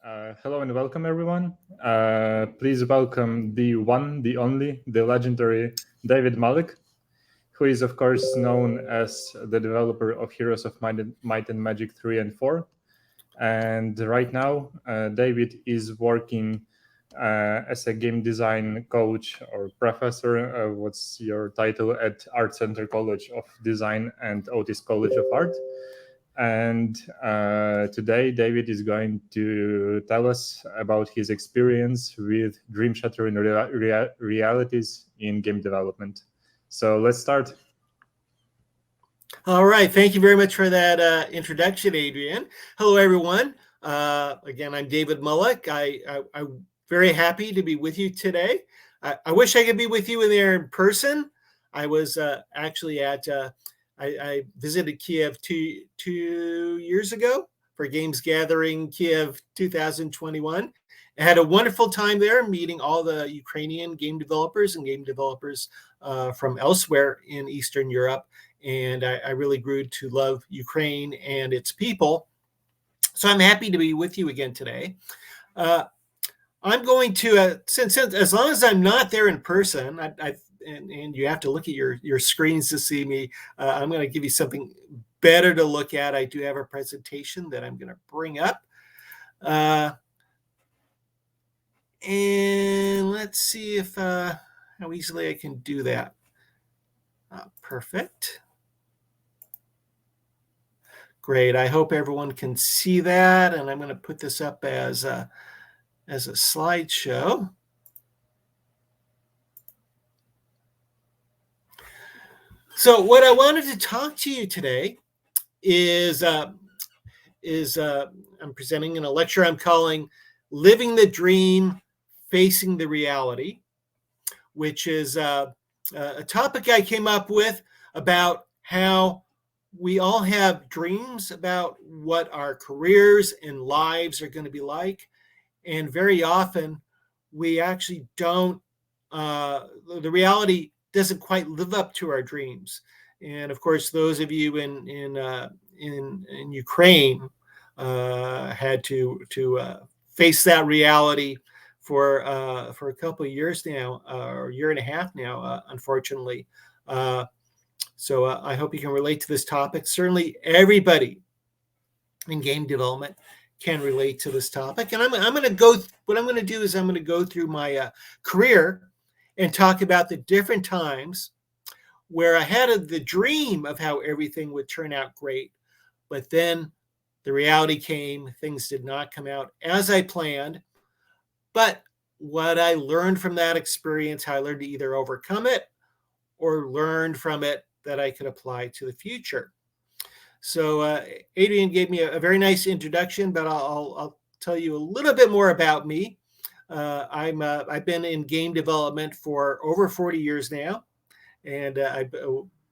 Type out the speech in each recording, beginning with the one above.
Hello and welcome, everyone. Please welcome the one, the only, the legendary David Mullich, who is, of course, known as the developer of Heroes of Might and Magic 3 and 4. And right now, David is working as a game design coach or professor. What's your title at ArtCenter College of Design and Otis College of Art? And today, David is going to tell us about his experience with dream shattering realities in game development. So let's start. All right. Thank you very much for that introduction, Adrian. Hello, everyone. Again, I'm David Mullich. I'm very happy to be with you today. I wish I could be with you there in person. I was actually I visited Kyiv two years ago for Games Gathering Kyiv 2021. I had a wonderful time there meeting all the Ukrainian game developers and game developers from elsewhere in Eastern Europe. And I really grew to love Ukraine and its people. So I'm happy to be with you again today. I'm going to, since as long as I'm not there in person, and you have to look at your screens to see me, I'm going to give you something better to look at. I do have a presentation that I'm going to bring up. And let's see if how easily I can do that. Perfect. Great. I hope everyone can see that. And I'm going to put this up as a slideshow. So what I wanted to talk to you today is I'm presenting in a lecture I'm calling Living the Dream, Facing the Reality, which is a topic I came up with about how we all have dreams about what our careers and lives are going to be like. And very often we actually don't, the reality doesn't quite live up to our dreams. And of course, those of you in Ukraine had to face that reality for a couple of years now, or a year and a half now, unfortunately. So I hope you can relate to this topic. Certainly, everybody in game development can relate to this topic. And I'm going to go. What I'm going to do is I'm going to go through my career and talk about the different times where I had the dream of how everything would turn out great, but then the reality came. Things did not come out as I planned. But what I learned from that experience, how I learned to either overcome it or learned from it that I could apply to the future. So Adrian gave me a very nice introduction, but I'll tell you a little bit more about me. I've been in game development for over 40 years now, and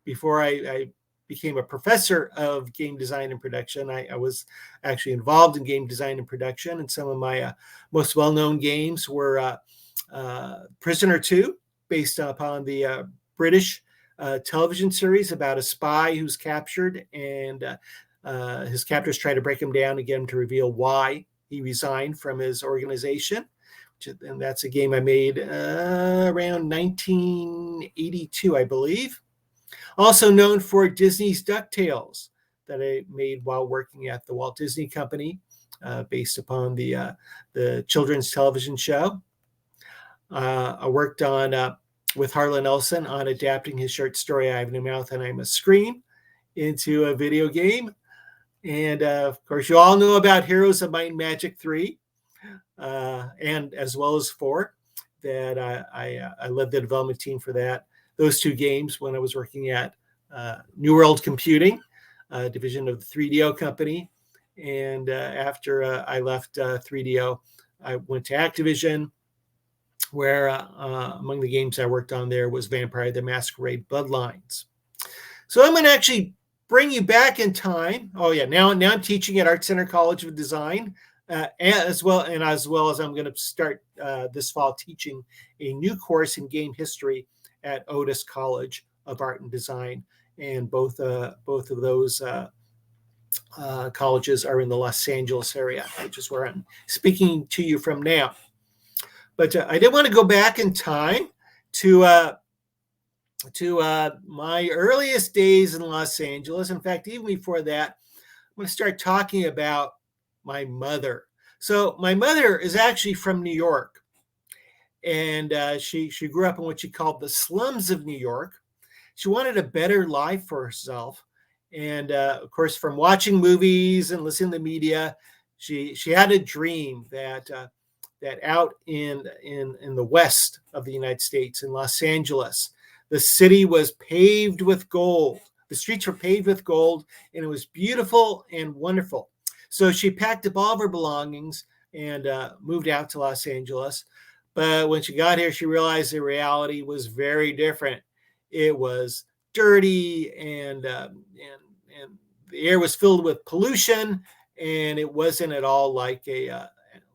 before I became a professor of game design and production, I was actually involved in game design and production, and some of my most well-known games were Prisoner 2, based upon the British television series about a spy who's captured, and his captors try to break him down and get him to reveal why he resigned from his organization. And that's a game I made around 1982, I believe. Also known for Disney's DuckTales, that I made while working at the Walt Disney Company, based upon the children's television show. I worked on with Harlan Ellison on adapting his short story, I Have No Mouth and I Must Scream, into a video game. And of course, you all know about Heroes of Might and Magic 3, and as well as 4, that I led the development team for those two games when I was working at New World Computing, a division of the 3DO company. And after I left 3DO, I went to Activision, where among the games I worked on there was Vampire the Masquerade Bloodlines. So I'm going to actually bring you back in time. Oh yeah, now I'm teaching at ArtCenter College of Design, as well as I'm going to start this fall teaching a new course in game history at Otis College of Art and Design. And both of those colleges are in the Los Angeles area, which is where I'm speaking to you from now. But I did want to go back in time to my earliest days in Los Angeles. In fact, even before that, I'm going to start talking about my mother. So my mother is actually from New York, and she grew up in what she called the slums of New York. She wanted a better life for herself, and of course, from watching movies and listening to the media, she had a dream that that out in the west of the United States, in Los Angeles, the city was paved with gold. The streets were paved with gold, and it was beautiful and wonderful. So she packed up all of her belongings and moved out to Los Angeles. But when she got here, she realized the reality was very different. It was dirty, and the air was filled with pollution, and it wasn't at all like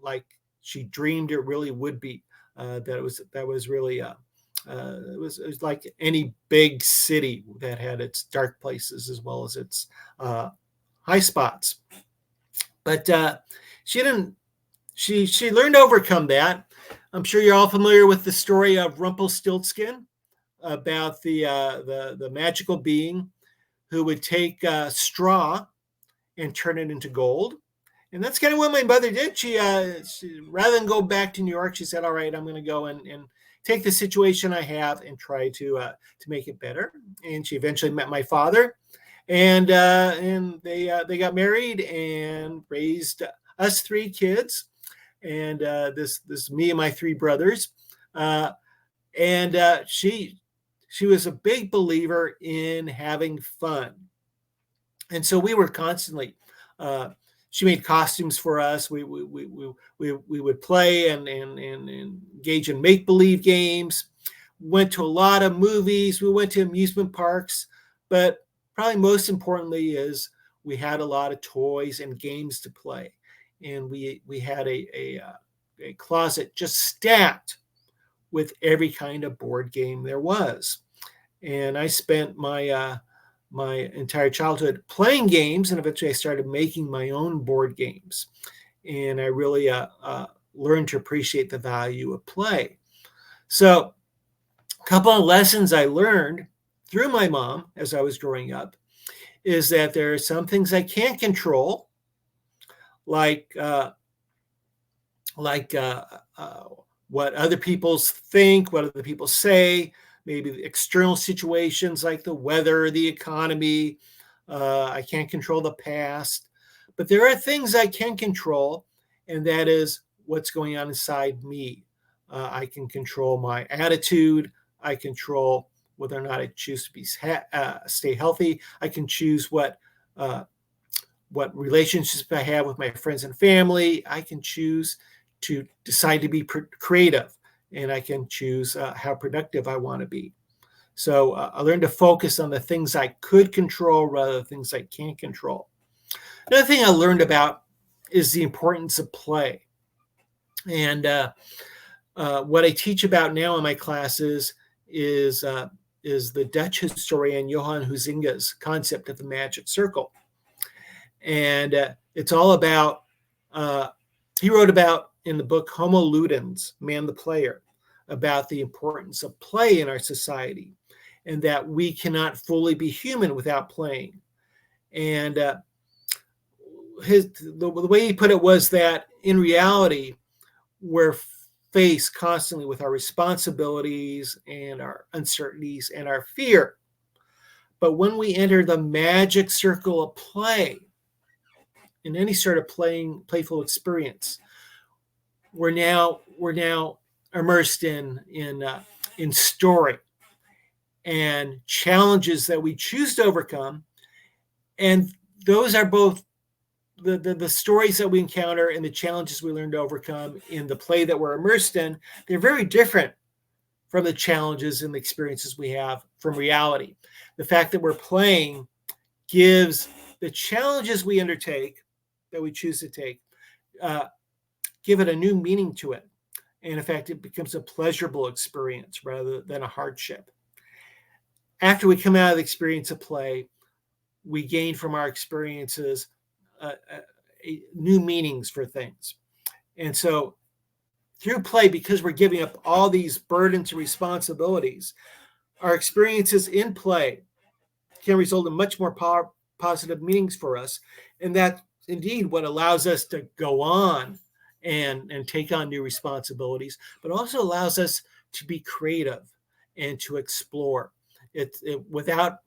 like she dreamed it really would be. That was really it was like any big city that had its dark places as well as its high spots. But she didn't. She learned to overcome that. I'm sure you're all familiar with the story of Rumpelstiltskin, about the magical being who would take straw and turn it into gold. And that's kind of what my mother did. She rather than go back to New York, she said, "All right, I'm going to go and take the situation I have and try to make it better." And she eventually met my father, and they got married and raised us three kids, and this me and my three brothers, and she was a big believer in having fun, and so we were constantly. She made costumes for us. We would play and engage in make believe games. Went to a lot of movies. We went to amusement parks, but probably most importantly is we had a lot of toys and games to play, and we had a closet just stacked with every kind of board game there was. And I spent my entire childhood playing games, and eventually I started making my own board games. And I really learned to appreciate the value of play. So a couple of lessons I learned through my mom as I was growing up is that there are some things I can't control, like what other people think, what other people say, maybe the external situations like the weather, the economy. I can't control the past, but there are things I can control, and that is what's going on inside me. I can control my attitude. I control whether or not I choose to stay healthy. I can choose what relationships I have with my friends and family. I can choose to decide to be creative, and I can choose how productive I want to be. So I learned to focus on the things I could control rather than things I can't control. Another thing I learned about is the importance of play. And what I teach about now in my classes is the Dutch historian Johan Huizinga's concept of the magic circle. And it's all about, he wrote about in the book Homo Ludens, Man the Player, about the importance of play in our society, and that we cannot fully be human without playing. And the way he put it was that in reality, we're faced constantly with our responsibilities and our uncertainties and our fear. But when we enter the magic circle of play, in any sort of playful experience, we're now immersed in story and challenges that we choose to overcome, and those are both the stories that we encounter and the challenges we learn to overcome in the play that we're immersed in. They're very different from the challenges and the experiences we have from reality. The fact that we're playing gives the challenges we undertake, that we choose to take, give it a new meaning to it. And in fact, it becomes a pleasurable experience rather than a hardship. After we come out of the experience of play, we gain from our experiences new meanings for things. And so through play, because we're giving up all these burdens and responsibilities, our experiences in play can result in much more positive meanings for us. And that's indeed what allows us to go on and take on new responsibilities, but also allows us to be creative and to explore. Without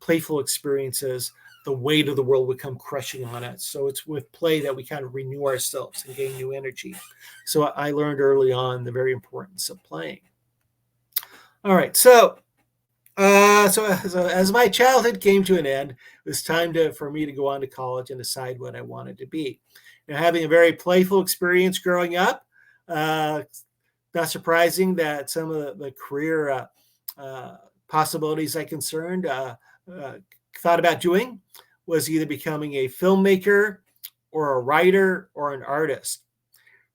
playful experiences, the weight of the world would come crushing on us. So it's with play that we kind of renew ourselves and gain new energy. So I learned early on the very importance of playing. All right, so as my childhood came to an end, it was time for me to go on to college and decide what I wanted to be. Now, having a very playful experience growing up, not surprising that some of the career possibilities I thought about doing was either becoming a filmmaker or a writer or an artist.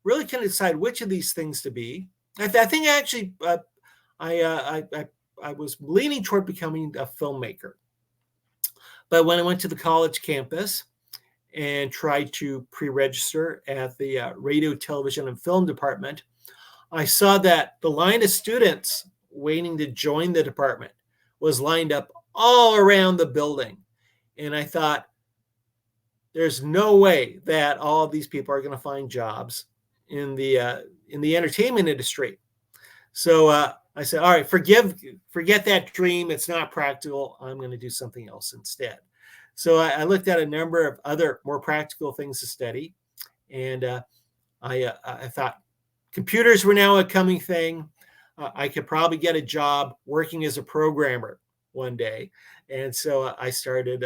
Really couldn't decide which of these things to be. I think actually I was leaning toward becoming a filmmaker. But when I went to the college campus and tried to pre-register at the radio, television, and film department, I saw that the line of students waiting to join the department was lined up all around the building. And I thought, there's no way that all of these people are going to find jobs in the entertainment industry. So I said, all right, forget that dream. It's not practical. I'm going to do something else instead. So I looked at a number of other more practical things to study. And I thought computers were now a coming thing. I could probably get a job working as a programmer one day. And so I started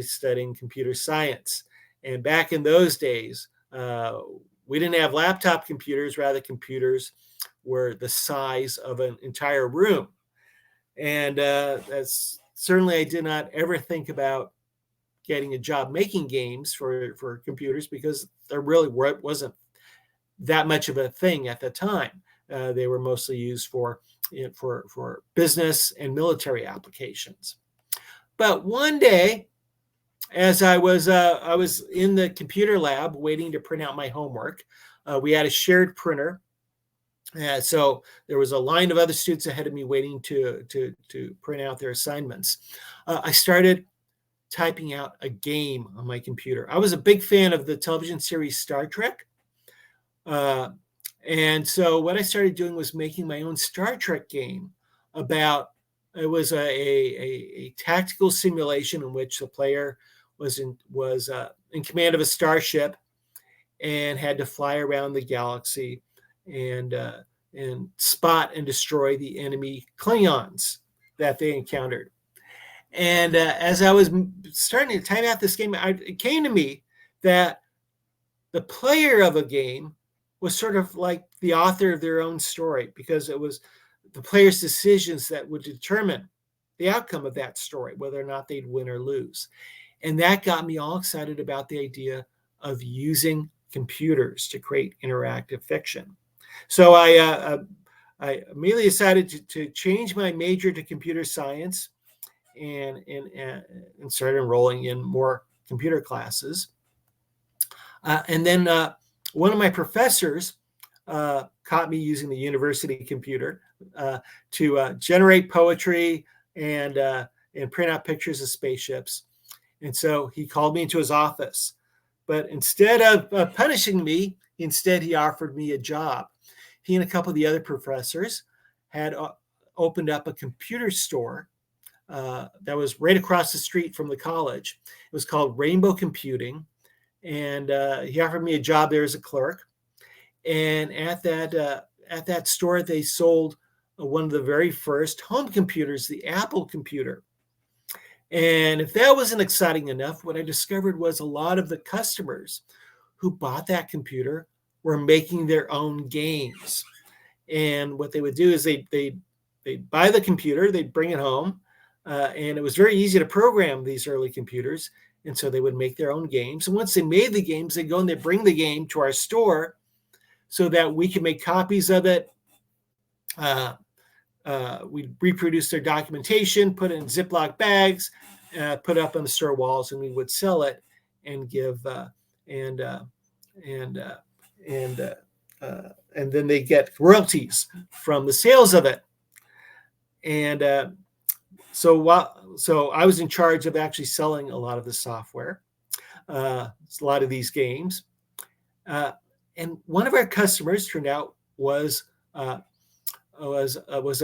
studying computer science. And back in those days, we didn't have laptop computers, rather computers were the size of an entire room. And that's certainly, I did not ever think about getting a job making games for computers, because there really wasn't that much of a thing at the time. They were mostly used for business and military applications. But one day, as I was in the computer lab waiting to print out my homework, we had a shared printer. So there was a line of other students ahead of me waiting to print out their assignments. I started typing out a game on my computer. I was a big fan of the television series Star Trek. And so what I started doing was making my own Star Trek game it was a tactical simulation in which the player was in command of a starship and had to fly around the galaxy and spot and destroy the enemy Klingons that they encountered. And as I was starting to time out this game, it came to me that the player of a game was sort of like the author of their own story, because it was the player's decisions that would determine the outcome of that story, whether or not they'd win or lose. And that got me all excited about the idea of using computers to create interactive fiction. So I immediately decided to change my major to computer science and started enrolling in more computer classes. And then one of my professors caught me using the university computer to generate poetry and print out pictures of spaceships. And so he called me into his office. But instead of punishing me, he offered me a job. He and a couple of the other professors had opened up a computer store that was right across the street from the college. It was called Rainbow Computing. And he offered me a job there as a clerk. And at that store, they sold one of the very first home computers, the Apple computer. And if that wasn't exciting enough, what I discovered was a lot of the customers who bought that computer were making their own games. And what they would do is they'd buy the computer, they'd bring it home, and it was very easy to program these early computers. And so they would make their own games. And once they made the games, they'd go and they'd bring the game to our store so that we could make copies of it, we'd reproduce their documentation, put it in Ziploc bags, put it up on the store walls, and we would sell it and give and then they get royalties from the sales of it. And so I was in charge of actually selling a lot of the software, a lot of these games. And one of our customers turned out was a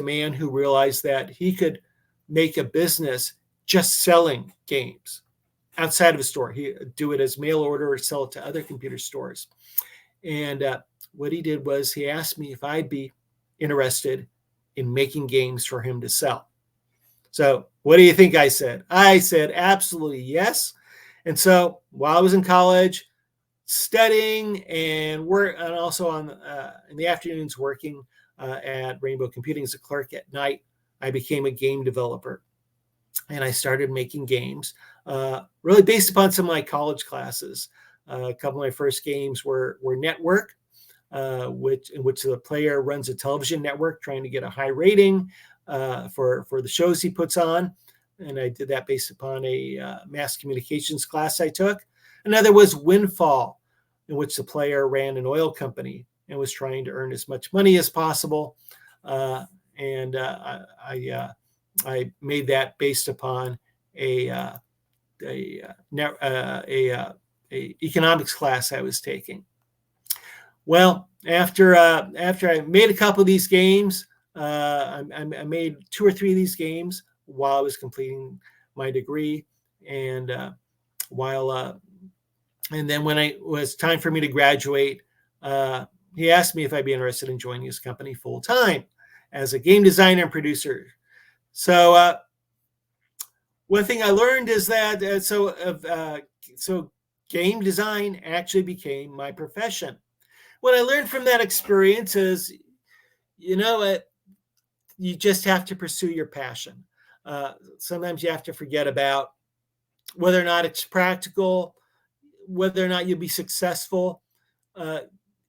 man who realized that he could make a business just selling games outside of a store. He do it as mail order or sell it to other computer stores. And what he did was he asked me if I'd be interested in making games for him to sell. So what do you think I said? I said absolutely yes. And so while I was in college, studying and also in the afternoons working at Rainbow Computing as a clerk at night, I became a game developer. And I started making games, really based upon some of my college classes. A couple of my first games were Network, in which the player runs a television network trying to get a high rating for the shows he puts on. And I did that based upon a mass communications class I took. Another was Windfall, in which the player ran an oil company and was trying to earn as much money as possible. I made that based upon a economics class I was taking. Well, after I made a couple of these games, I made 2 or 3 of these games while I was completing my degree, and then when it was time for me to graduate, he asked me if I'd be interested in joining his company full time as a game designer and producer. So one thing I learned is that so game design actually became my profession. What I learned from that experience is, you just have to pursue your passion. Sometimes you have to forget about whether or not it's practical, whether or not you'll be successful.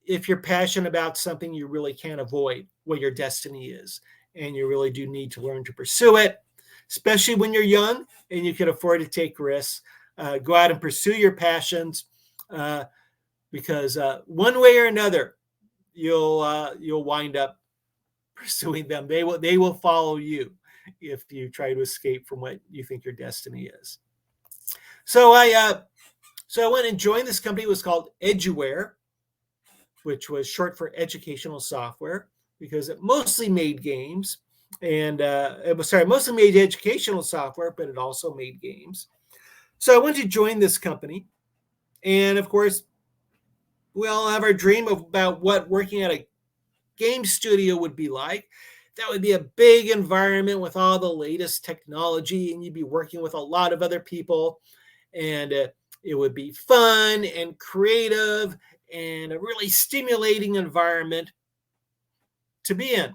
If you're passionate about something, you really can't avoid what your destiny is. And you really do need to learn to pursue it, especially when you're young and you can afford to take risks. Go out and pursue your passions, because one way or another, you'll wind up pursuing them. They will follow you if you try to escape from what you think your destiny is. So I went and joined this company. It was called Eduware, which was short for educational software, because it mostly made games. And mostly made educational software, but it also made games. So I went to join this company. And of course, we all have our dream about what working at a game studio would be like. That would be a big environment with all the latest technology, and you'd be working with a lot of other people. And it would be fun and creative and a really stimulating environment to be in.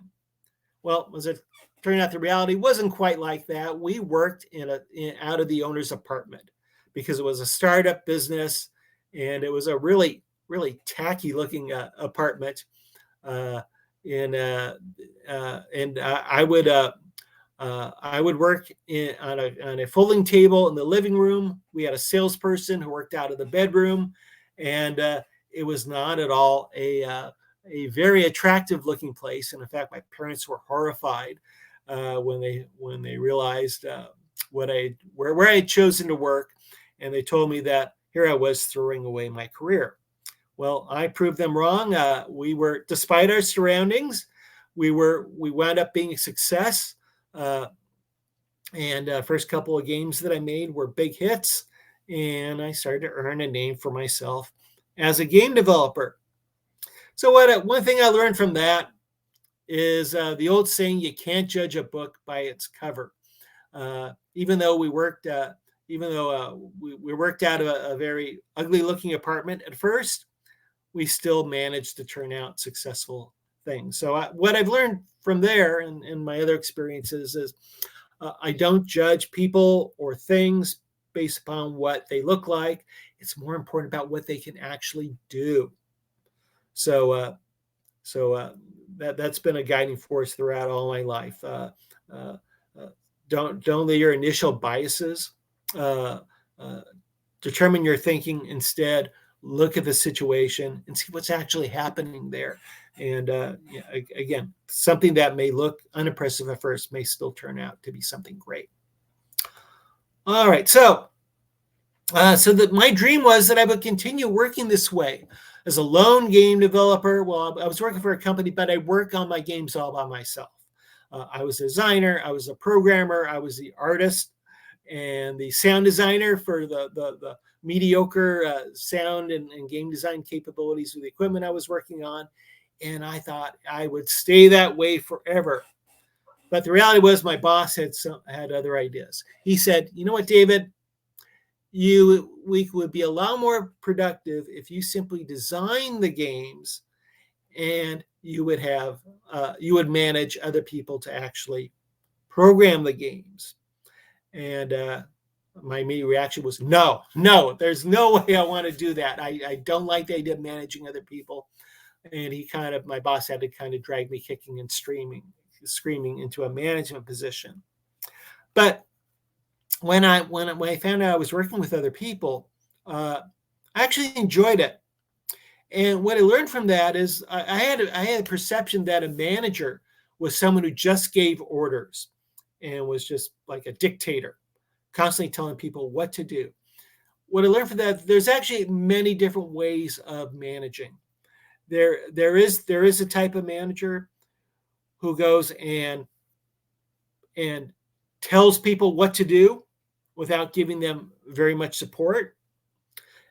Well, as it turned out, the reality wasn't quite like that. We worked out of the owner's apartment because it was a startup business, and it was a really, really tacky looking apartment. I would work on a folding table in the living room. We had a salesperson who worked out of the bedroom, and it was not at all a very attractive looking place. And in fact, my parents were horrified when they realized where I had chosen to work, and they told me that here I was throwing away my career. Well, I proved them wrong. We were, despite our surroundings, we wound up being a success. First couple of games that I made were big hits, and I started to earn a name for myself as a game developer. So one thing I learned from that is the old saying, you can't judge a book by its cover. Even though we worked out of a very ugly looking apartment at first, we still managed to turn out successful things. So what I've learned from there and my other experiences is I don't judge people or things based upon what they look like. It's more important about what they can actually do. So So that's been a guiding force throughout all my life. Don't let your initial biases determine your thinking. Instead, look at the situation and see what's actually happening there. And again, something that may look unimpressive at first may still turn out to be something great. All right, so that my dream was that I would continue working this way as a lone game developer. Well, I was working for a company, but I work on my games all by myself. I was a designer, I was a programmer, I was the artist and the sound designer for the mediocre sound and game design capabilities of the equipment I was working on. And I thought I would stay that way forever. But the reality was my boss had other ideas. He said, you know what, David, we would be a lot more productive if you simply design the games and you would manage other people to actually program the games. And my immediate reaction was, no, there's no way I want to do that. I don't like the idea of managing other people. And my boss had to kind of drag me kicking and screaming into a management position. But when I found out I was working with other people, I actually enjoyed it. And what I learned from that is I had a perception that a manager was someone who just gave orders and was just like a dictator, constantly telling people what to do. What I learned from that, there's actually many different ways of managing. There is a type of manager who goes and tells people what to do without giving them very much support.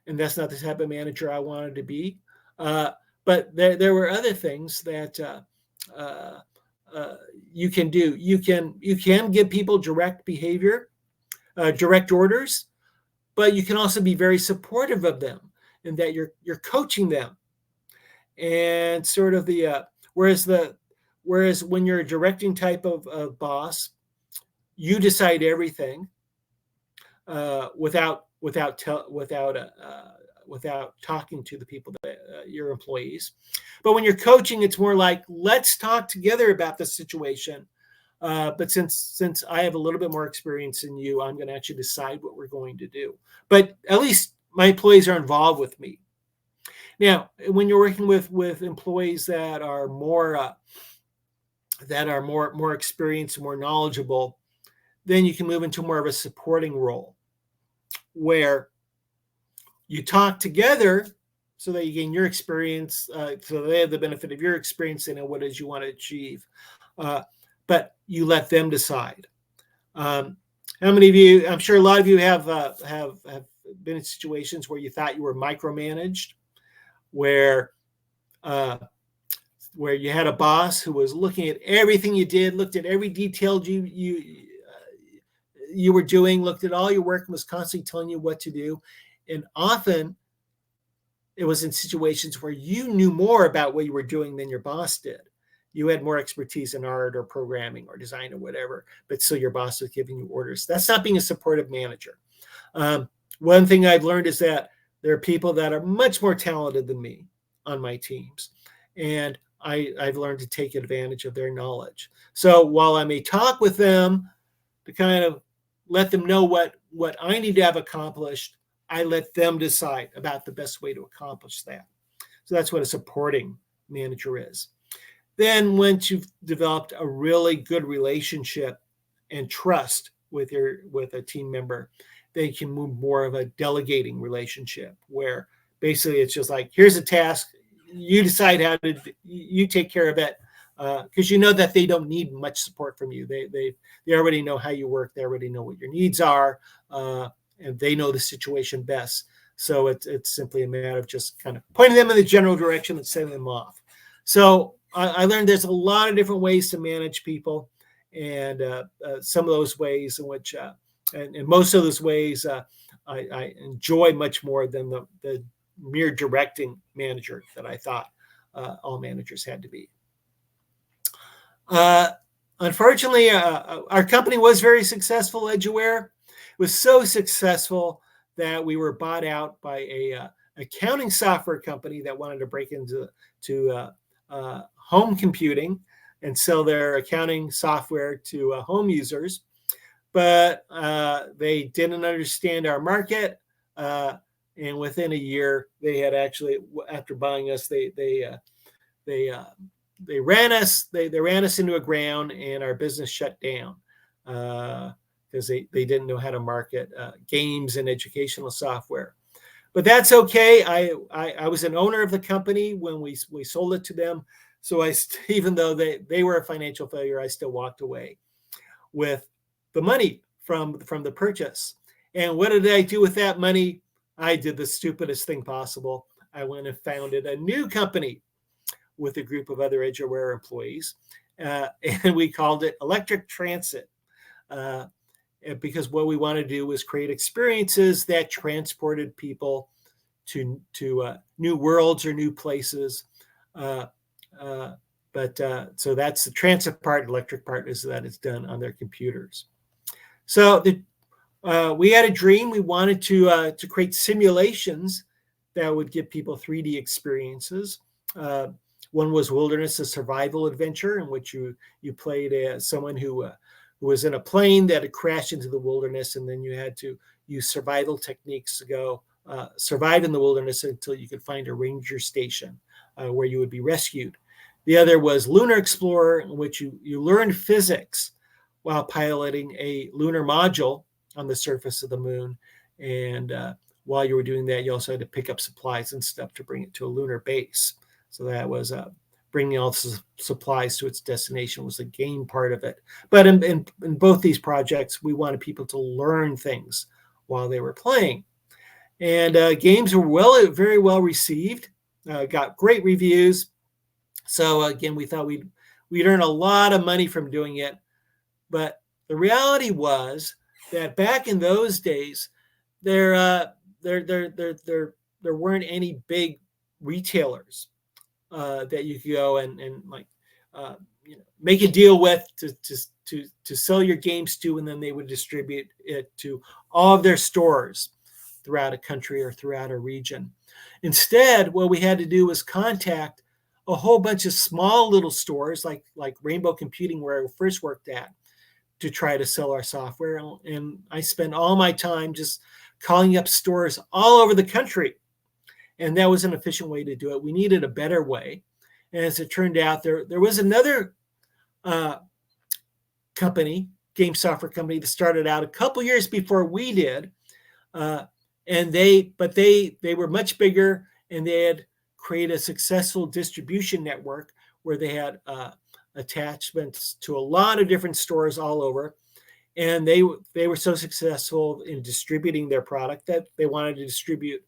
And that's not the type of manager I wanted to be. But there were other things that you can do. You can give people direct behavior, direct orders, but you can also be very supportive of them in that you're coaching them. And sort of whereas when you're a directing type of boss, you decide everything without talking to the people that your employees. But when you're coaching, it's more like, let's talk together about the situation. But since I have a little bit more experience than you, I'm going to actually decide what we're going to do. But at least my employees are involved with me. Now, when you're working with employees that are more experienced, more knowledgeable, then you can move into more of a supporting role where you talk together so that you gain your experience, so they have the benefit of your experience and what it is you want to achieve. But you let them decide. How many of you, I'm sure a lot of you have been in situations where you thought you were micromanaged, where you had a boss who was looking at everything you did, looked at every detail you were doing, looked at all your work, and was constantly telling you what to do. And often it was in situations where you knew more about what you were doing than your boss did. You had more expertise in art or programming or design or whatever, but still your boss was giving you orders. That's not being a supportive manager. One thing I've learned is that there are people that are much more talented than me on my teams. And I've learned to take advantage of their knowledge. So while I may talk with them to kind of let them know what I need to have accomplished, I let them decide about the best way to accomplish that. So that's what a supporting manager is. Then once you've developed a really good relationship and trust with a team member, then you can move more of a delegating relationship where basically it's just like, here's a task, you decide you take care of it, because you know that they don't need much support from you. They already know how you work, they already know what your needs are, and they know the situation best. So it's simply a matter of just kind of pointing them in the general direction and sending them off. So I learned there's a lot of different ways to manage people, and some of those ways in which, and most of those ways, I enjoy much more than the mere directing manager that I thought all managers had to be. Unfortunately, our company was very successful. Edgeware was so successful that we were bought out by a accounting software company that wanted to break into home computing and sell their accounting software to home users. But they didn't understand our market. And within a year, they had actually, after buying us, they ran us. They ran us into a ground, and our business shut down because they didn't know how to market games and educational software. But that's okay. I was an owner of the company when we sold it to them. So even though they were a financial failure, I still walked away with the money from the purchase. And what did I do with that money? I did the stupidest thing possible. I went and founded a new company with a group of other EduWare employees, and we called it Electric Transit. Because what we wanted to do was create experiences that transported people to new worlds or new places. So that's the transit part. Electric part is that it's done on their computers. So we had a dream. We wanted to create simulations that would give people 3D experiences. One was Wilderness, a survival adventure, in which you played as someone who was in a plane that had crashed into the wilderness, and then you had to use survival techniques to go survive in the wilderness until you could find a ranger station where you would be rescued. The other was Lunar Explorer, in which you learned physics while piloting a lunar module on the surface of the moon. And while you were doing that, you also had to pick up supplies and stuff to bring it to a lunar base. So that was bringing all the supplies to its destination was the game part of it. But in both these projects, we wanted people to learn things while they were playing. And games were very well received, got great reviews. So again, we thought we'd earn a lot of money from doing it. But the reality was that back in those days, there weren't any big retailers that you could go and make a deal with to sell your games to, and then they would distribute it to all of their stores throughout a country or throughout a region. Instead, what we had to do was contact a whole bunch of small little stores like Rainbow Computing, where I first worked at, to try to sell our software. And I spent all my time just calling up stores all over the country. And that was an efficient way to do it. We needed a better way. And as it turned out, there was another company, game software company, that started out a couple years before we did. And they were much bigger, and they had created a successful distribution network where they had attachments to a lot of different stores all over. And they were so successful in distributing their product that they wanted to distribute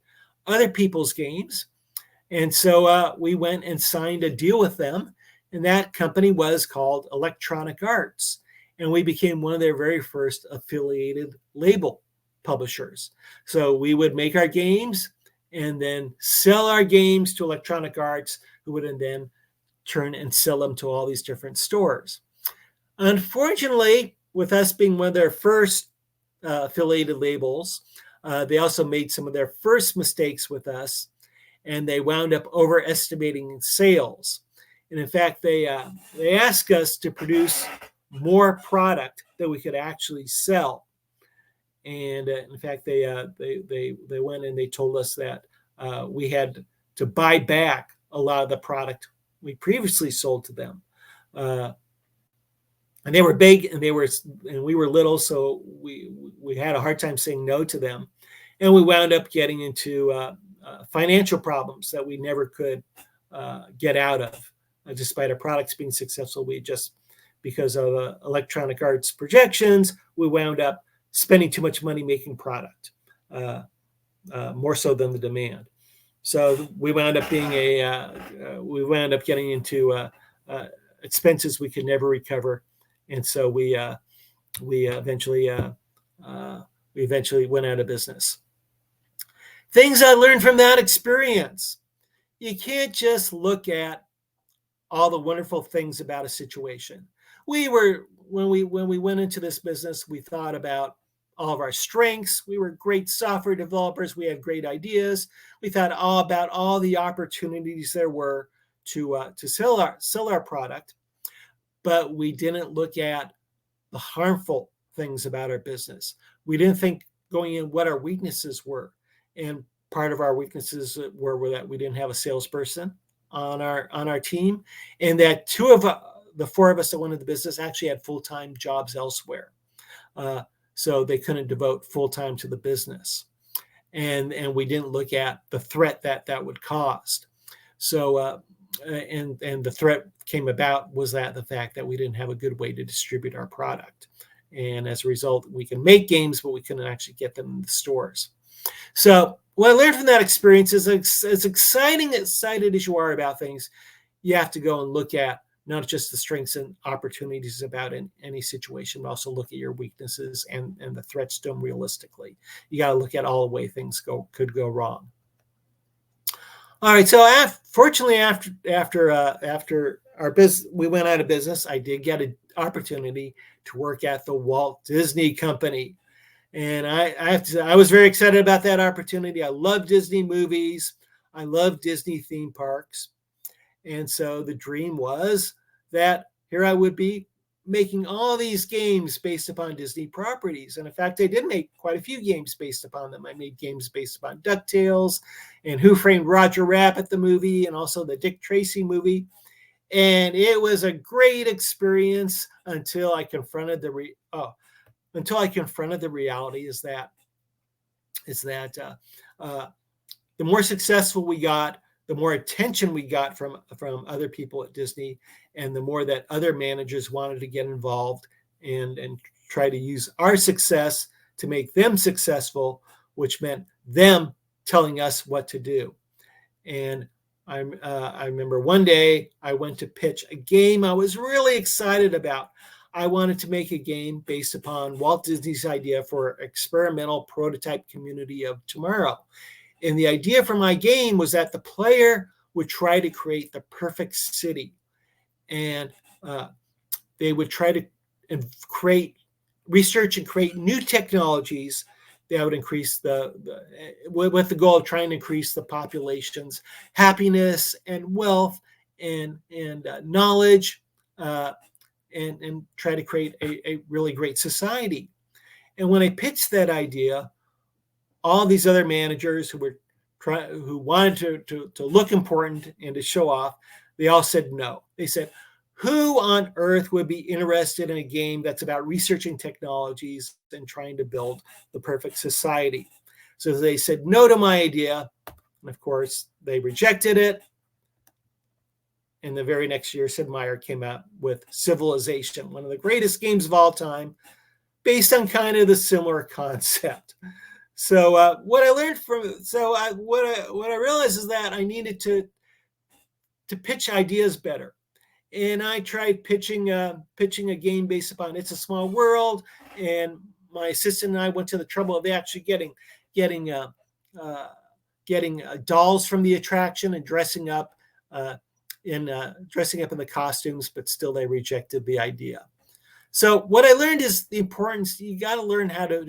other people's games. And so we went and signed a deal with them. And that company was called Electronic Arts. And we became one of their very first affiliated label publishers. So we would make our games and then sell our games to Electronic Arts, who would then turn and sell them to all these different stores. Unfortunately, with us being one of their first affiliated labels, they also made some of their first mistakes with us, and they wound up overestimating sales. And in fact, they asked us to produce more product that we could actually sell. And in fact, they went and they told us that we had to buy back a lot of the product we previously sold to them. And they were big, and we were little, so we had a hard time saying no to them. And we wound up getting into financial problems that we never could get out of. Despite our products being successful, because of Electronic Arts projections, we wound up spending too much money making product, more so than the demand. So we wound up getting into expenses we could never recover, and so we eventually went out of business. Things I learned from that experience: you can't just look at all the wonderful things about a situation. When we went into this business, we thought about all of our strengths. We were great software developers. We had great ideas. We thought all about all the opportunities there were to sell our product, but we didn't look at the harmful things about our business. We didn't think going in what our weaknesses were, and part of our weaknesses were that we didn't have a salesperson on our team, and that two of the four of us that went into the business actually had full-time jobs elsewhere, so they couldn't devote full-time to the business, and we didn't look at the threat that would cause. So and the threat came about was that the fact that we didn't have a good way to distribute our product, and as a result, we can make games, but we couldn't actually get them in the stores. So what I learned from that experience is, as excited as you are about things, you have to go and look at not just the strengths and opportunities about any situation, but also look at your weaknesses and the threats to them realistically. You got to look at all the way things could go wrong. All right, so fortunately, after our business, we went out of business, I did get an opportunity to work at the Walt Disney Company. And I was very excited about that opportunity. I love Disney movies. I love Disney theme parks. And so the dream was that here I would be making all these games based upon Disney properties. And in fact, I did make quite a few games based upon them. I made games based upon DuckTales and Who Framed Roger Rabbit, the movie, and also the Dick Tracy movie. And it was a great experience until I confronted the reality is that the more successful we got, the more attention we got from other people at Disney, and the more that other managers wanted to get involved and try to use our success to make them successful, which meant them telling us what to do. And I remember one day I went to pitch a game I was really excited about. I wanted to make a game based upon Walt Disney's idea for experimental prototype community of tomorrow. And the idea for my game was that the player would try to create the perfect city. And they would try to research and create new technologies that would increase with the goal of trying to increase the population's happiness and wealth and knowledge, and try to create a really great society. And when I pitched that idea, all these other managers who wanted to look important and to show off, they all said no. They said, who on earth would be interested in a game that's about researching technologies and trying to build the perfect society? So they said no to my idea. And of course, they rejected it. And the very next year, Sid Meier came out with Civilization, one of the greatest games of all time, based on kind of the similar concept. So what I learned what I realized is that I needed to pitch ideas better. And I tried pitching a game based upon It's a Small World, and my assistant and I went to the trouble of actually getting dolls from the attraction and dressing up in the costumes, but still they rejected the idea. So what I learned is the importance. You got to learn how to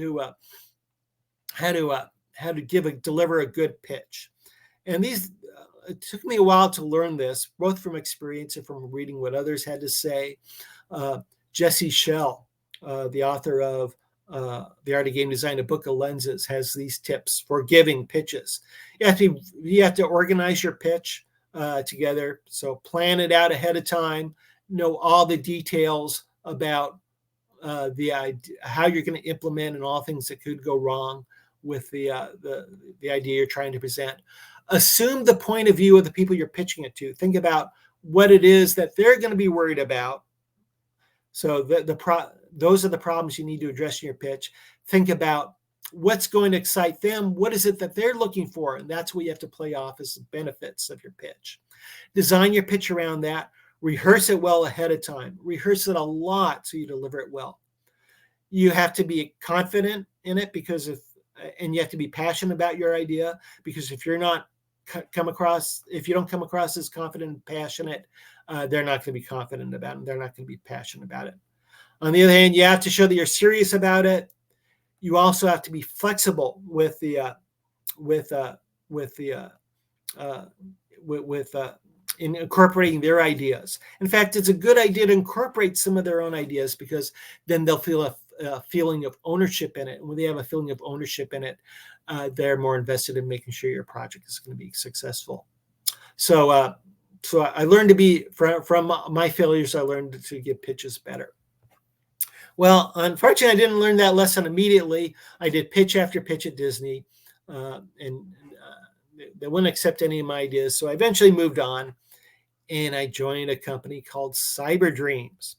deliver a good pitch. And it took me a while to learn this, both from experience and from reading what others had to say. Jesse Schell, the author of The Art of Game Design, A Book of Lenses, has these tips for giving pitches. You have to organize your pitch together. So plan it out ahead of time, know all the details about the idea, how you're going to implement, and all things that could go wrong with the idea you're trying to present. Assume the point of view of the people you're pitching it to. Think about what it is that they're going to be worried about. So those are the problems you need to address in your pitch. Think about what's going to excite them. What is it that they're looking for? And that's what you have to play off as the benefits of your pitch. Design your pitch around that. Rehearse it well ahead of time. Rehearse it a lot so you deliver it well. You have to be confident in it and you have to be passionate about your idea, because if you don't come across as confident and passionate, they're not going to be confident about it. They're not going to be passionate about it. On the other hand, you have to show that you're serious about it. You also have to be flexible with in incorporating their ideas. In fact, it's a good idea to incorporate some of their own ideas, because then they'll feel a feeling of ownership in it. And when they have a feeling of ownership in it, they're more invested in making sure your project is going to be successful. So I learned to be, from my failures, I learned to give pitches better. Well, unfortunately, I didn't learn that lesson immediately. I did pitch after pitch at Disney, and they wouldn't accept any of my ideas. So I eventually moved on, and I joined a company called Cyber Dreams.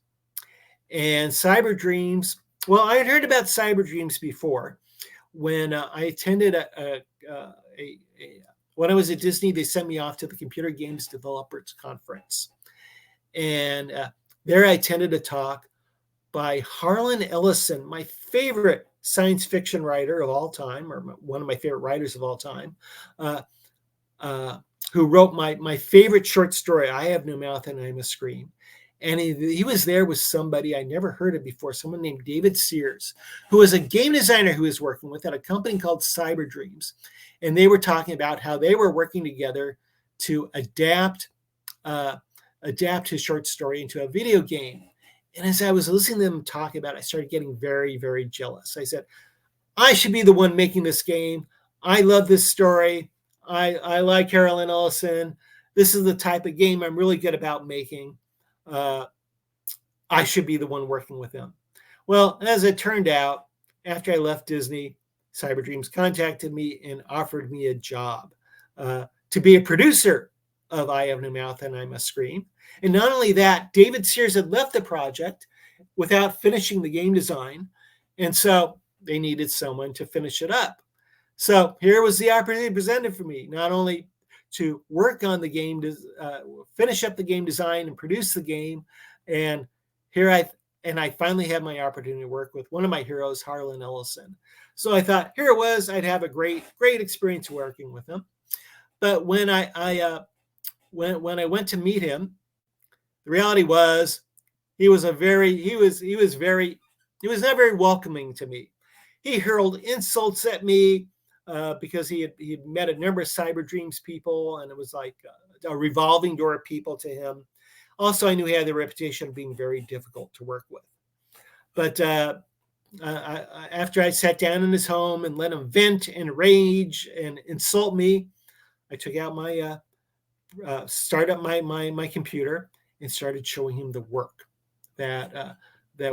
And Cyber Dreams, well, I had heard about Cyber Dreams before. When I attended when I was at Disney, they sent me off to the Computer Games Developers Conference. And there I attended a talk by Harlan Ellison, my favorite science fiction writer of all time, or one of my favorite writers of all time, who wrote my favorite short story, I Have No Mouth and I Must Scream. And he was there with somebody I never heard of before, someone named David Sears, who was a game designer who was working with at a company called Cyber Dreams. And they were talking about how they were working together to adapt his short story into a video game. And as I was listening to them talk about it, I started getting very, very jealous. I said, I should be the one making this game. I love this story. I like Harlan Ellison. This is the type of game I'm really good about making. I should be the one working with them. Well, as it turned out, after I left Disney, Cyber Dreams contacted me and offered me a job to be a producer of I Have No Mouth and I Must Scream. And not only that, David Sears had left the project without finishing the game design. And so they needed someone to finish it up. So here was the opportunity presented for me, not only to work on the game, finish up the game design and produce the game. And I finally had my opportunity to work with one of my heroes, Harlan Ellison. So I thought, here it was, I'd have a great experience working with him. But when I went to meet him, the reality was he was not very welcoming to me. He hurled insults at me because he had met a number of Cyber Dreams people, and it was like a revolving door of people to him. Also, I knew he had the reputation of being very difficult to work with. But after I sat down in his home and let him vent and rage and insult me, I took out my start up my computer and started showing him the work that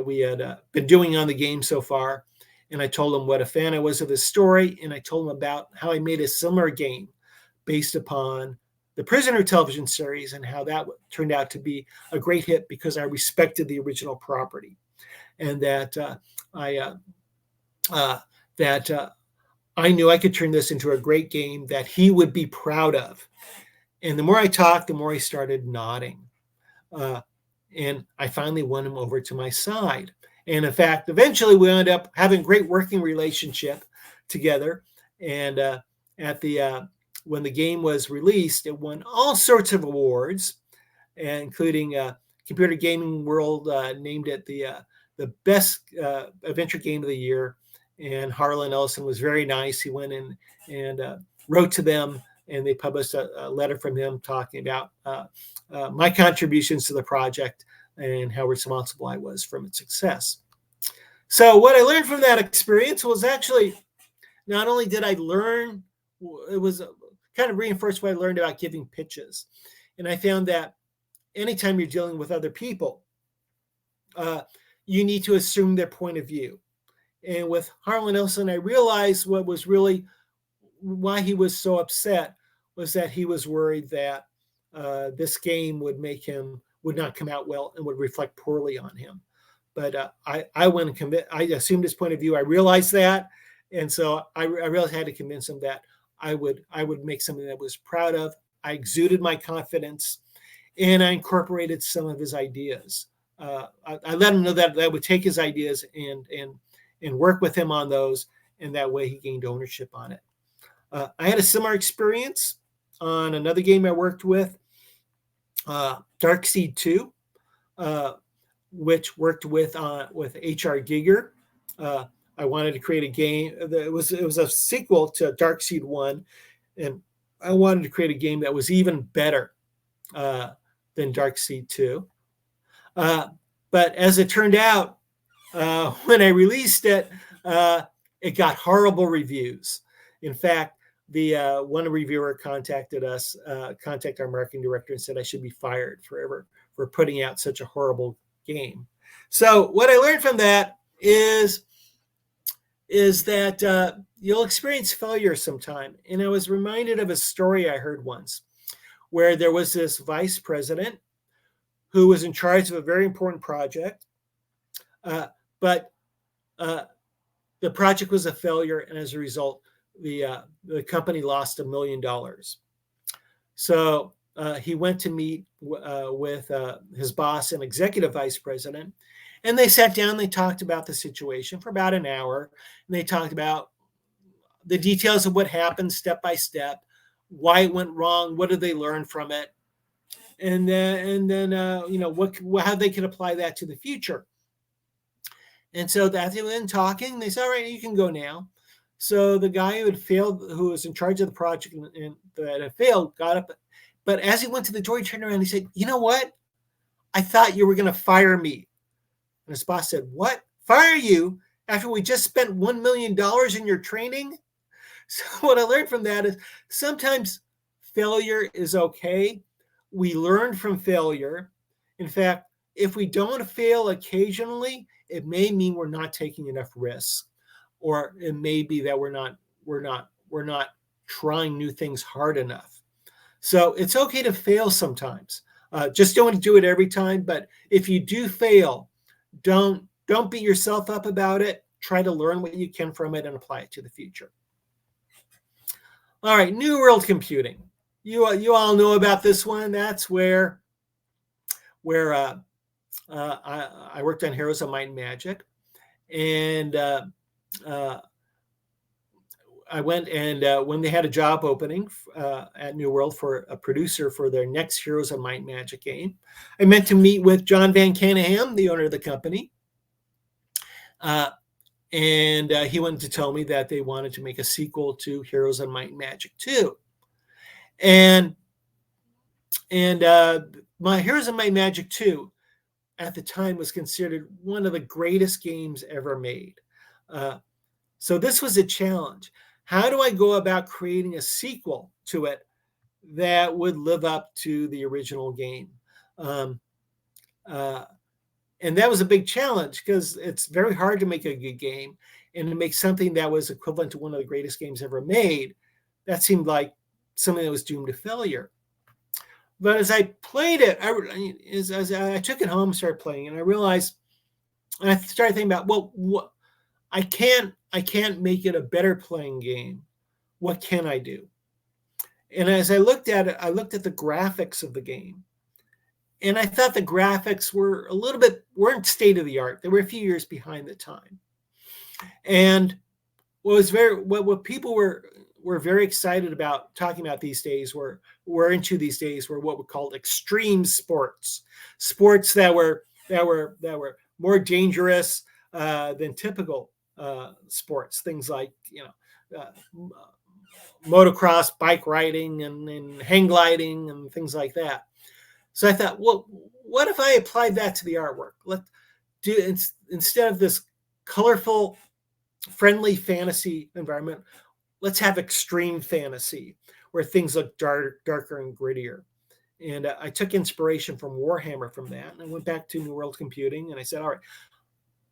we had been doing on the game so far. And I told him what a fan I was of his story, and I told him about how I made a similar game based upon the Prisoner television series and how that turned out to be a great hit because I respected the original property, and that I knew I could turn this into a great game that he would be proud of. And the more I talked, the more he started nodding. And I finally won him over to my side. And in fact, eventually we ended up having a great working relationship together. And when the game was released, it won all sorts of awards, including Computer Gaming World named it the best adventure game of the year. And Harlan Ellison was very nice. He went in and wrote to them, and they published a letter from him talking about my contributions to the project and how responsible I was from its success. So what I learned from that experience was actually, not only did I learn, it was kind of reinforced what I learned about giving pitches. And I found that anytime you're dealing with other people, you need to assume their point of view. And with Harlan Ellison, I realized what was really why he was so upset was that he was worried that this game would not come out well and would reflect poorly on him. But I went and I assumed his point of view. I realized that, and so I realized I had to convince him that I would make something that I was proud of. I exuded my confidence, and I incorporated some of his ideas. I let him know that I would take his ideas and work with him on those, and that way he gained ownership on it. I had a similar experience on another game I worked with, Darkseid 2, which worked with H.R. Giger. I wanted to create a game that was a sequel to Darkseid 1, and I wanted to create a game that was even better. than Darkseid 2. But as it turned out, when I released it, it got horrible reviews. In fact, the one reviewer contacted our marketing director and said I should be fired forever for putting out such a horrible game. So what I learned from that is that you'll experience failure sometime. And I was reminded of a story I heard once where there was this vice president who was in charge of a very important project, but the project was a failure, and as a result, the company lost $1 million. So he went to meet with his boss and executive vice president, and they sat down. They talked about the situation for about an hour, and they talked about the details of what happened step by step, why it went wrong, what did they learn from it, and then how they could apply that to the future. And so that they were talking. They said, "All right, you can go now." So the guy who had failed, who was in charge of the project and that had failed, got up. But as he went to the door, he turned around and he said, "You know what? I thought you were going to fire me." And his boss said, "What? Fire you after we just spent $1 million in your training?" So what I learned from that is sometimes failure is okay. We learn from failure. In fact, if we don't fail occasionally, it may mean we're not taking enough risks, or it may be that we're not trying new things hard enough. So it's okay to fail sometimes. Just don't do it every time. But if you do fail, don't beat yourself up about it. Try to learn what you can from it and apply it to the future. All right, New World Computing. You all know about this one. That's where I worked on Heroes of Might and Magic, and I went and when they had a job opening at New World for a producer for their next Heroes of Might and Magic game, I meant to meet with John Van Caneghem, the owner of the company, and he went to tell me that they wanted to make a sequel to Heroes of Might and Magic 2, and my Heroes of Might and Magic 2 at the time was considered one of the greatest games ever made. So this was a challenge. How do I go about creating a sequel to it that would live up to the original game? And that was a big challenge because it's very hard to make a good game, and to make something that was equivalent to one of the greatest games ever made, that seemed like something that was doomed to failure. But as I played it, as I took it home and started playing, and I realized, and I started thinking about, well, I can't make it a better playing game. What can I do? And as I looked at it, I looked at the graphics of the game, and I thought the graphics were weren't state of the art. They were a few years behind the time. And what people were very excited about talking about these days were what we called extreme sports that were more dangerous than typical sports, things like motocross, bike riding, and hang gliding, and things like that. So I thought, well, what if I applied that to the artwork? Instead of this colorful, friendly fantasy environment, let's have extreme fantasy where things look darker and grittier. And I took inspiration from Warhammer from that, and I went back to New World Computing, and I said, all right,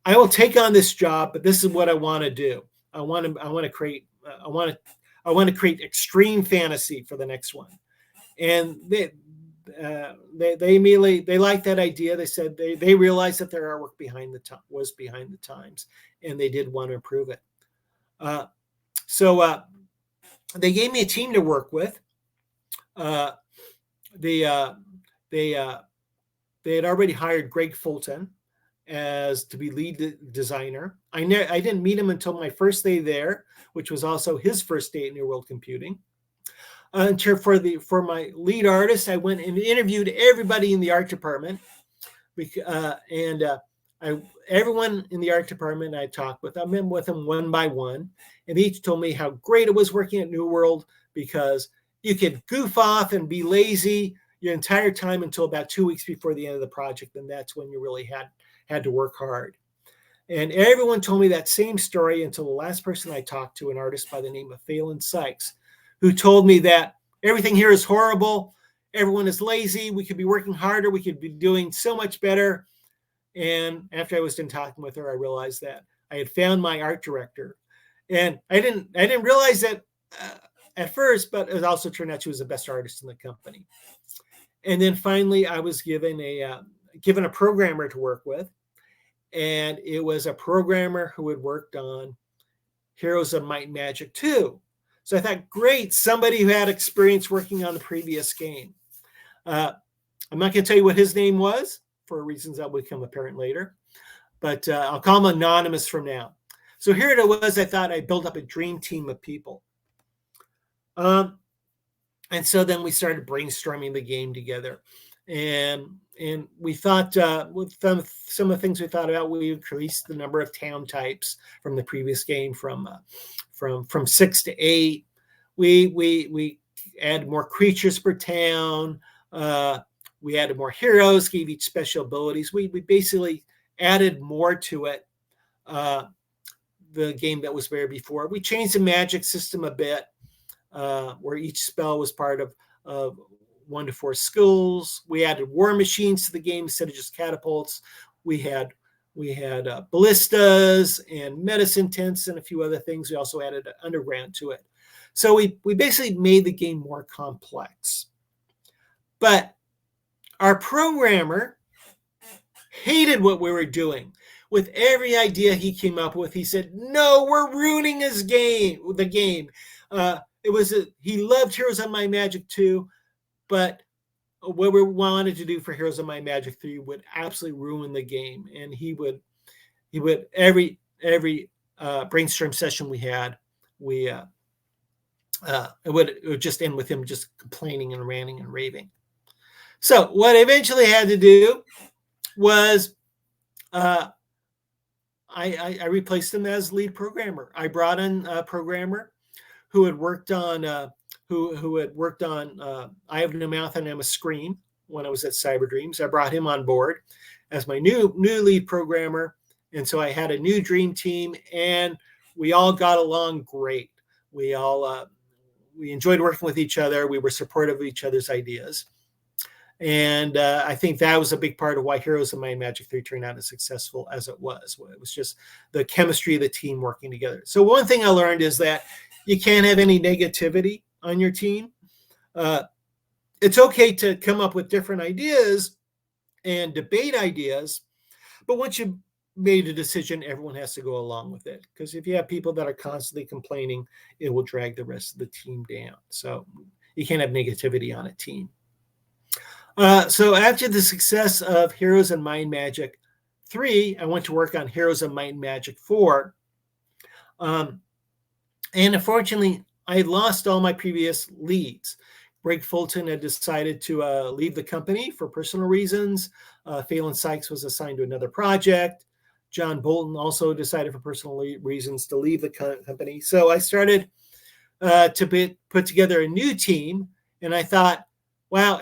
I will take on this job, but this is what I want to do. I want to create extreme fantasy for the next one. And they immediately liked that idea. They said they realized that their artwork was behind the times, and they did want to improve it. So they gave me a team to work with. They had already hired Greg Fulton to be lead designer. I didn't meet him until my first day there, which was also his first day at New World Computing. For my lead artist, I went and interviewed everybody in the art department, everyone in the art department I talked with. I met with them one by one, and they each told me how great it was working at New World because you could goof off and be lazy. your entire time until about 2 weeks before the end of the project, and that's when you really had to work hard. And everyone told me that same story until the last person I talked to, an artist by the name of Phelan Sykes, who told me that everything here is horrible. Everyone is lazy. We could be working harder. We could be doing so much better. And after I was done talking with her, I realized that I had found my art director. And I didn't realize that at first, but it also turned out she was the best artist in the company. And then finally, I was given a programmer to work with. And it was a programmer who had worked on Heroes of Might and Magic 2. So I thought, great, somebody who had experience working on the previous game. I'm not going to tell you what his name was for reasons that will become apparent later, but I'll call him anonymous from now. So here it was. I thought I built up a dream team of people. And so then we started brainstorming the game together. And we thought, with some of the things we thought about, we increased the number of town types from the previous game from 6 to 8. We added more creatures per town. We added more heroes, gave each special abilities. We basically added more to it, the game that was there before. We changed the magic system a bit, where each spell was part of 1 to 4 schools. We added war machines to the game instead of just catapults. We had ballistas and medicine tents and a few other things. We also added an underground to it. So we basically made the game more complex. But our programmer hated what we were doing. With every idea he came up with, he said, "No, we're ruining the game." He loved Heroes of Might and Magic 2, but what we wanted to do for Heroes of Might and Magic 3 would absolutely ruin the game. And he would every brainstorm session we had, it would just end with him just complaining and ranting and raving. So what I eventually had to do was I replaced him as lead programmer. I brought in a programmer who had worked on I Have No Mouth and I'm a Scream when I was at Cyber Dreams. I brought him on board as my new lead programmer, and so I had a new dream team, and we all got along great. We enjoyed working with each other. We were supportive of each other's ideas. And I think that was a big part of why Heroes of Might and Magic 3 turned out as successful as it was. It was just the chemistry of the team working together. So one thing I learned is that you can't have any negativity on your team. It's okay to come up with different ideas and debate ideas, but once you've made a decision, everyone has to go along with it. Because if you have people that are constantly complaining, it will drag the rest of the team down. So you can't have negativity on a team. So after the success of Heroes of Might and Magic 3, I went to work on Heroes of Might and Magic 4. And unfortunately, I had lost all my previous leads. Greg Fulton had decided to leave the company for personal reasons. Phelan Sykes was assigned to another project. John Bolton also decided for personal reasons to leave the company. So I started to put together a new team, and I thought, wow,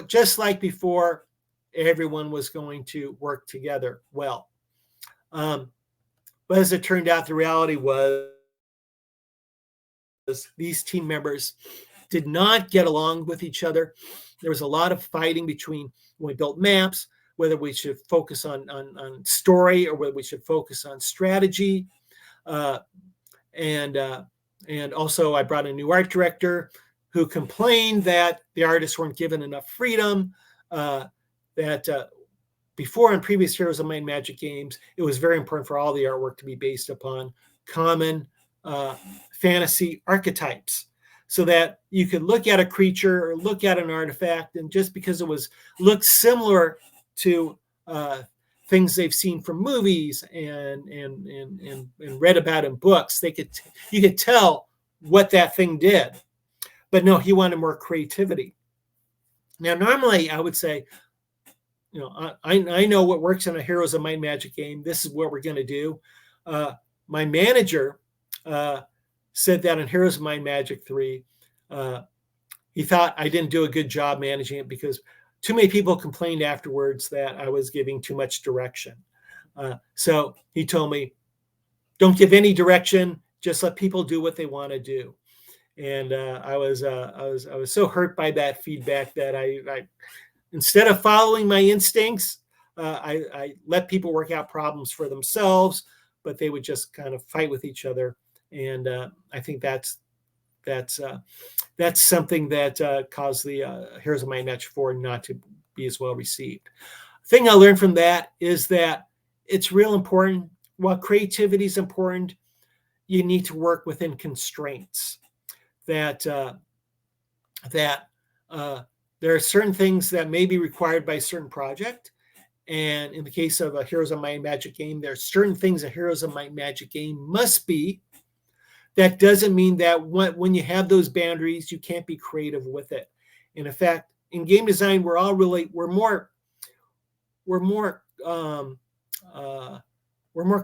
just like before, everyone was going to work together well. But as it turned out, the reality was these team members did not get along with each other. There was a lot of fighting between when we built maps, whether we should focus on story or whether we should focus on strategy. And also I brought a new art director who complained that the artists weren't given enough freedom, that before in previous Heroes of Might and Magic games, it was very important for all the artwork to be based upon common fantasy archetypes, so that you could look at a creature or look at an artifact, and just because it looked similar to things they've seen from movies and read about in books, you could tell what that thing did. But no, he wanted more creativity. Now, normally I would say, I know what works in a Heroes of Might and Magic game. This is what we're going to do. My manager said that in Heroes of Might and Magic 3, he thought I didn't do a good job managing it because too many people complained afterwards that I was giving too much direction. So he told me, don't give any direction, just let people do what they want to do. And I was so hurt by that feedback that I instead of following my instincts, I let people work out problems for themselves, but they would just kind of fight with each other. And I think that's something that caused the Heroes of Might and Magic 4 not to be as well received. The thing I learned from that is that it's real important. While creativity is important, you need to work within constraints. That there are certain things that may be required by a certain project. And in the case of a Heroes of Might and Magic game, there are certain things a Heroes of Might and Magic game must be. That doesn't mean that when you have those boundaries, you can't be creative with it. And in fact, in game design, we're more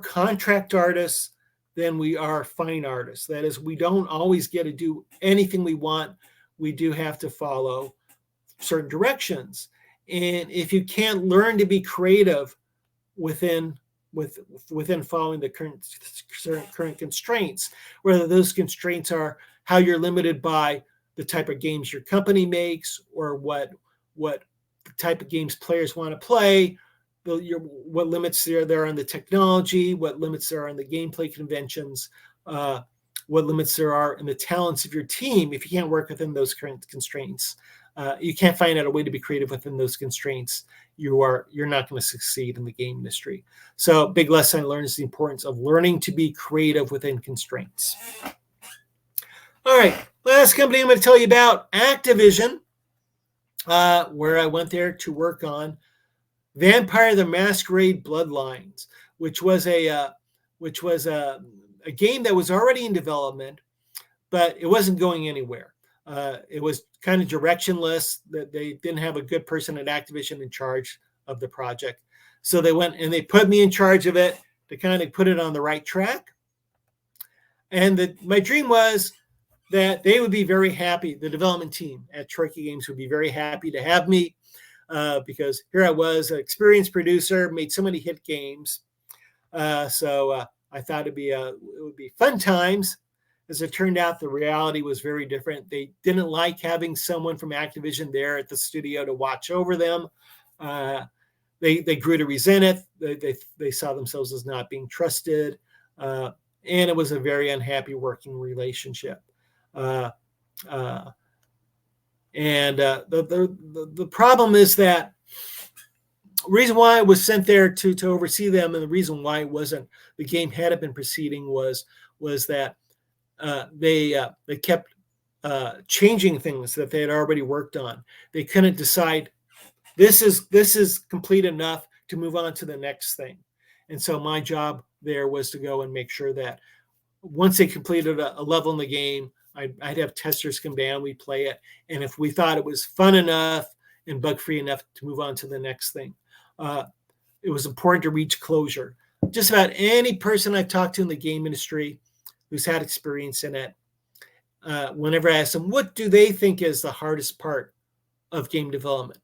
contract artists than we are fine artists. That is, we don't always get to do anything we want. We do have to follow certain directions. And if you can't learn to be creative within following the current constraints, whether those constraints are how you're limited by the type of games your company makes, or what type of games players want to play, what limits there are on the technology, what limits there are on the gameplay conventions, what limits there are in the talents of your team. If you can't work within those current constraints, you can't find out a way to be creative within those constraints, you're not going to succeed in the game industry. So big lesson I learned is the importance of learning to be creative within constraints. All right, last company I'm going to tell you about, Activision, where I went there to work on Vampire the Masquerade Bloodlines, which was a game that was already in development, but it wasn't going anywhere. It was kind of directionless. That they didn't have a good person at Activision in charge of the project, so they went and they put me in charge of it to kind of put it on the right track. And my dream was that they would be very happy. The development team at Troika Games would be very happy to have me. Because here I was, an experienced producer, made so many hit games. So I thought it would be fun times. As it turned out, the reality was very different. They didn't like having someone from Activision there at the studio to watch over them. They grew to resent it. They saw themselves as not being trusted. And it was a very unhappy working relationship. And the problem is that the reason why I was sent there to oversee them, and the reason why the game hadn't been proceeding was that they kept changing things that they had already worked on. They couldn't decide this is complete enough to move on to the next thing. And so my job there was to go and make sure that once they completed a level in the game, I'd have testers come down, we'd play it. And if we thought it was fun enough and bug-free enough to move on to the next thing, it was important to reach closure. Just about any person I've talked to in the game industry who's had experience in it, whenever I ask them, what do they think is the hardest part of game development?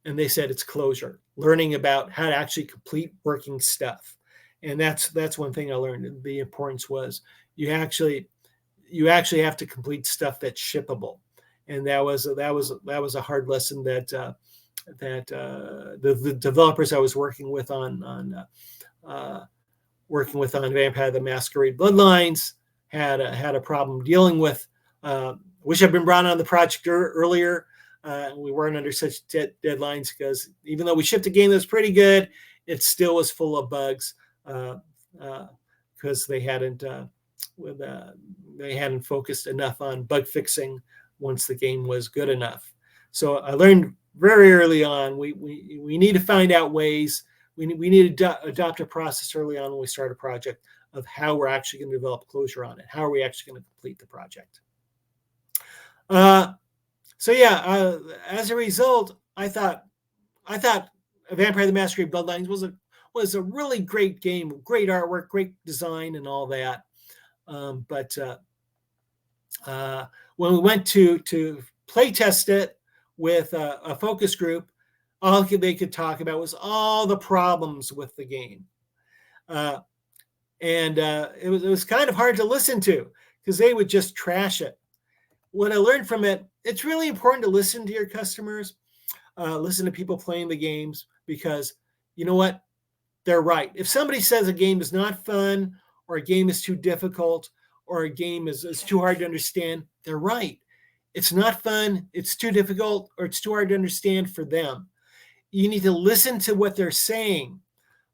And they said it's closure, learning about how to actually complete working stuff. And that's one thing I learned. The importance was you actually have to complete stuff that's shippable, and that was a hard lesson that the developers I was working with on Vampire the Masquerade Bloodlines had a problem dealing with. Wish I'd been brought on the project earlier. We weren't under such deadlines because even though we shipped a game that was pretty good, it still was full of bugs because they hadn't focused enough on bug fixing once the game was good enough. So I learned very early on we need to find out ways. We need to adopt a process early on when we start a project of how we're actually going to develop closure on it. How are we actually going to complete the project? As a result, I thought Vampire the Masquerade Bloodlines was a really great game, great artwork, great design, and all that. But when we went to play test it with a focus group, all they could talk about was all the problems with the game. It was kind of hard to listen to because they would just trash it. What I learned from it, it's really important to listen to your customers, listen to people playing the games, because you know what? They're right. If somebody says a game is not fun, or a game is too difficult, or a game is too hard to understand, they're right. It's not fun, it's too difficult, or it's too hard to understand for them. You need to listen to what they're saying.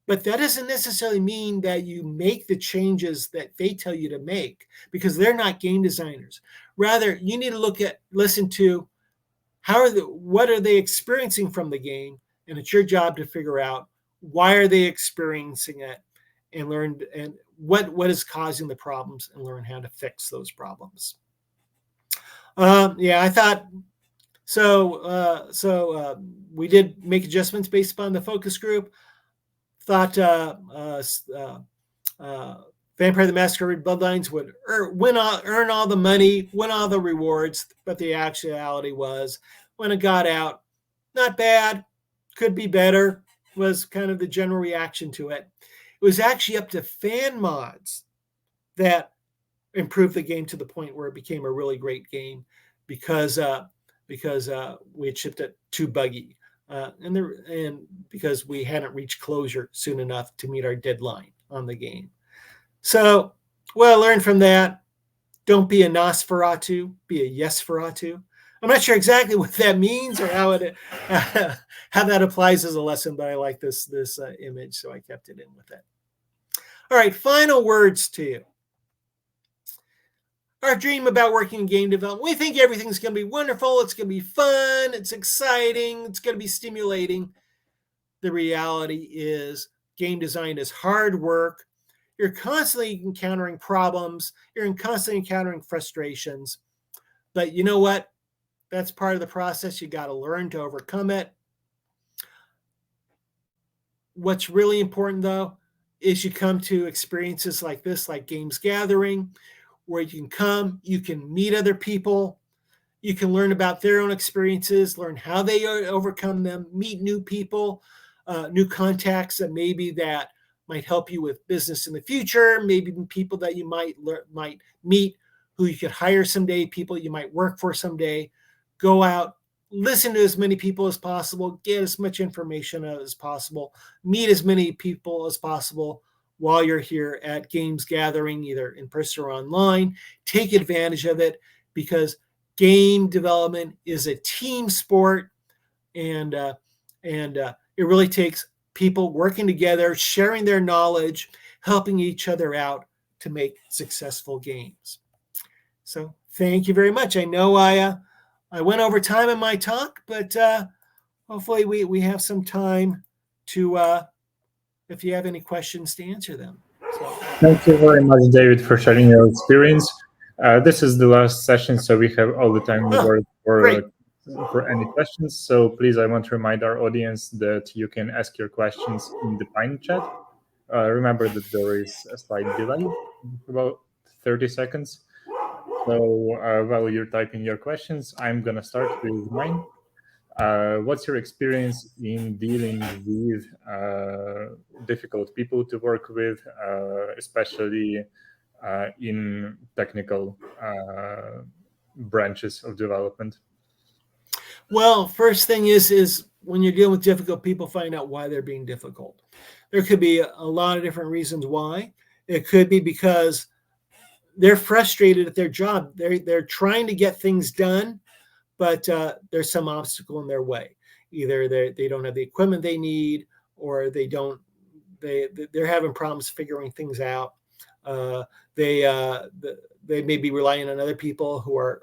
But that doesn't necessarily mean that you make the changes that they tell you to make, because they're not game designers. Rather, you need to listen to what are they experiencing from the game, and it's your job to figure out why are they experiencing it, and learn and what is causing the problems, and learn how to fix those problems. I thought so. We did make adjustments based upon the focus group. Thought Vampire the Masquerade Bloodlines would earn all the money, win all the rewards, but the actuality was, when it got out, not bad, could be better, was kind of the general reaction to it. It was actually up to fan mods that improved the game to the point where it became a really great game, because we had shipped it too buggy. And because we hadn't reached closure soon enough to meet our deadline on the game. So what I learned from that, don't be a Nosferatu, be a Yesferatu. I'm not sure exactly what that means or how that applies as a lesson, but I like this image, so I kept it in with it. All right, final words to you. Our dream about working in game development, we think everything's going to be wonderful, it's going to be fun, it's exciting, it's going to be stimulating. The reality is game design is hard work. You're constantly encountering problems. You're constantly encountering frustrations. But you know what? That's part of the process. You got to learn to overcome it. What's really important, though, is you come to experiences like this, like Games Gathering, where you can come, you can meet other people, you can learn about their own experiences, learn how they overcome them, meet new people, new contacts that might help you with business in the future, maybe people that you might meet who you could hire someday, people you might work for someday. Go out, listen to as many people as possible, get as much information as possible, meet as many people as possible while you're here at Games Gathering, either in person or online. Take advantage of it, because game development is a team sport, and it really takes people working together, sharing their knowledge, helping each other out to make successful games. So thank you very much. I know I went over time in my talk, but hopefully we have some time to, if you have any questions, to answer them. So. Thank you very much, David, for sharing your experience. This is the last session, so we have all the time in the world for any questions. So please, I want to remind our audience that you can ask your questions in the Pine chat. Remember that there is a slight delay, about 30 seconds. So while you're typing your questions, I'm going to start with mine. What's your experience in dealing with difficult people to work with, especially in technical branches of development? Well, first thing is when you're dealing with difficult people, find out why they're being difficult. There could be a lot of different reasons why. It could be because they're frustrated at their job. They're trying to get things done, but there's some obstacle in their way. Either they don't have the equipment they need, or they're having problems figuring things out. They may be relying on other people who are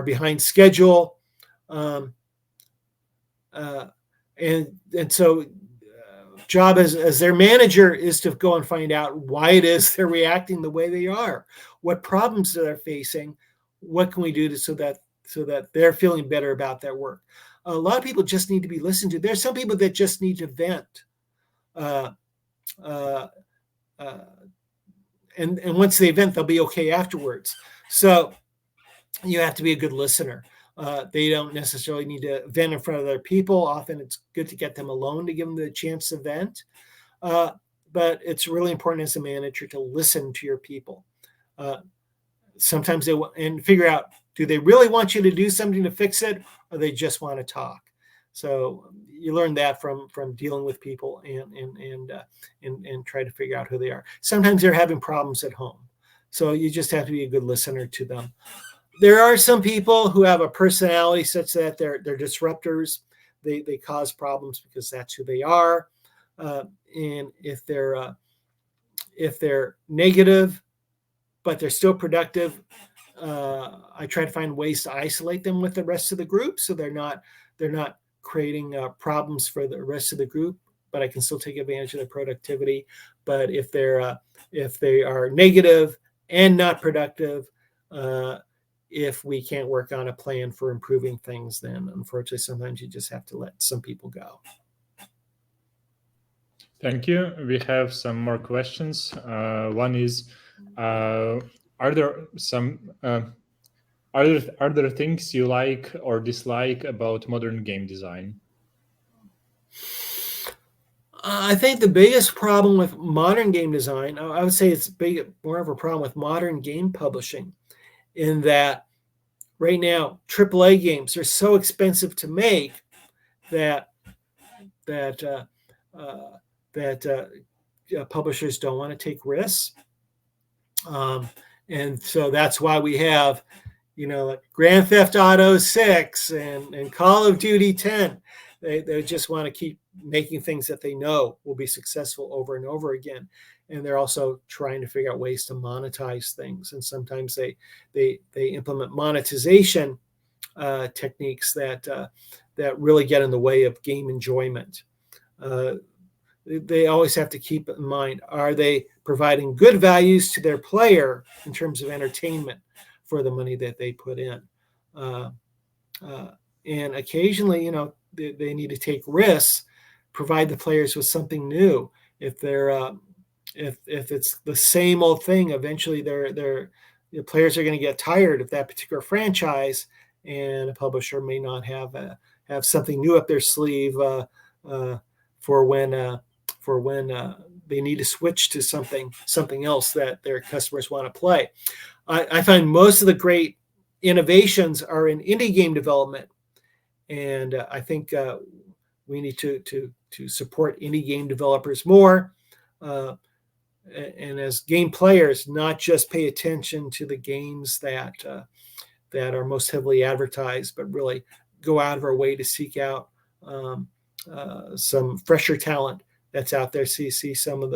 behind schedule, and so job as their manager is to go and find out why it is they're reacting the way they are, what problems they're facing, what can we do so that they're feeling better about their work. A lot of people just need to be listened to. There's some people that just need to vent, and once they vent, they'll be okay afterwards. So you have to be a good listener. They don't necessarily need to vent in front of other people. Often it's good to get them alone to give them the chance to vent. But it's really important as a manager to listen to your people. Sometimes they and figure out, do they really want you to do something to fix it, or they just want to talk? So you learn that from dealing with people and try to figure out who they are. Sometimes they're having problems at home, so you just have to be a good listener to them. There are some people who have a personality such that they're disruptors. They cause problems because that's who they are. And if they're negative, but they're still productive, I try to find ways to isolate them with the rest of the group, so they're not creating problems for the rest of the group. But I can still take advantage of their productivity. But if they are negative and not productive, if we can't work on a plan for improving things, then unfortunately sometimes you just have to let some people go. Thank you. We have some more questions. One is, are there things you like or dislike about modern game design? I think the biggest problem with modern game design, I would say it's more of a problem with modern game publishing, in that right now AAA games are so expensive to make that publishers don't want to take risks, and so that's why we have, Grand Theft Auto 6 and Call of Duty 10. They just want to keep making things that they know will be successful over and over again. And they're also trying to figure out ways to monetize things. And sometimes they implement monetization techniques that really get in the way of game enjoyment. They always have to keep in mind, are they providing good values to their player in terms of entertainment for the money that they put in? And occasionally, they need to take risks, provide the players with something new. If it's the same old thing, eventually the players are going to get tired of that particular franchise, and a publisher may not have something new up their sleeve for when they need to switch to something else that their customers want to play. I find most of the great innovations are in indie game development, and I think we need to support indie game developers more, and as game players, not just pay attention to the games that are most heavily advertised, but really go out of our way to seek out some fresher talent that's out there. See some of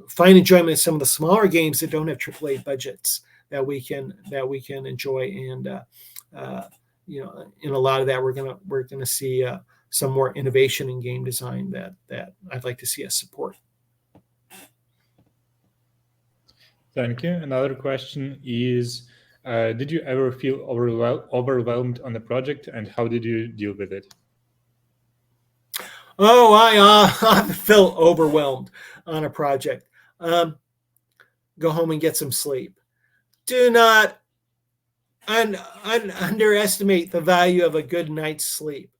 find enjoyment in some of the smaller games that don't have AAA budgets that we can enjoy, and in a lot of that we're gonna see some more innovation in game design that I'd like to see us support. Thank you. Another question is, did you ever feel overwhelmed on the project, and how did you deal with it? Oh, I felt overwhelmed on a project. Go home and get some sleep. Do not underestimate the value of a good night's sleep.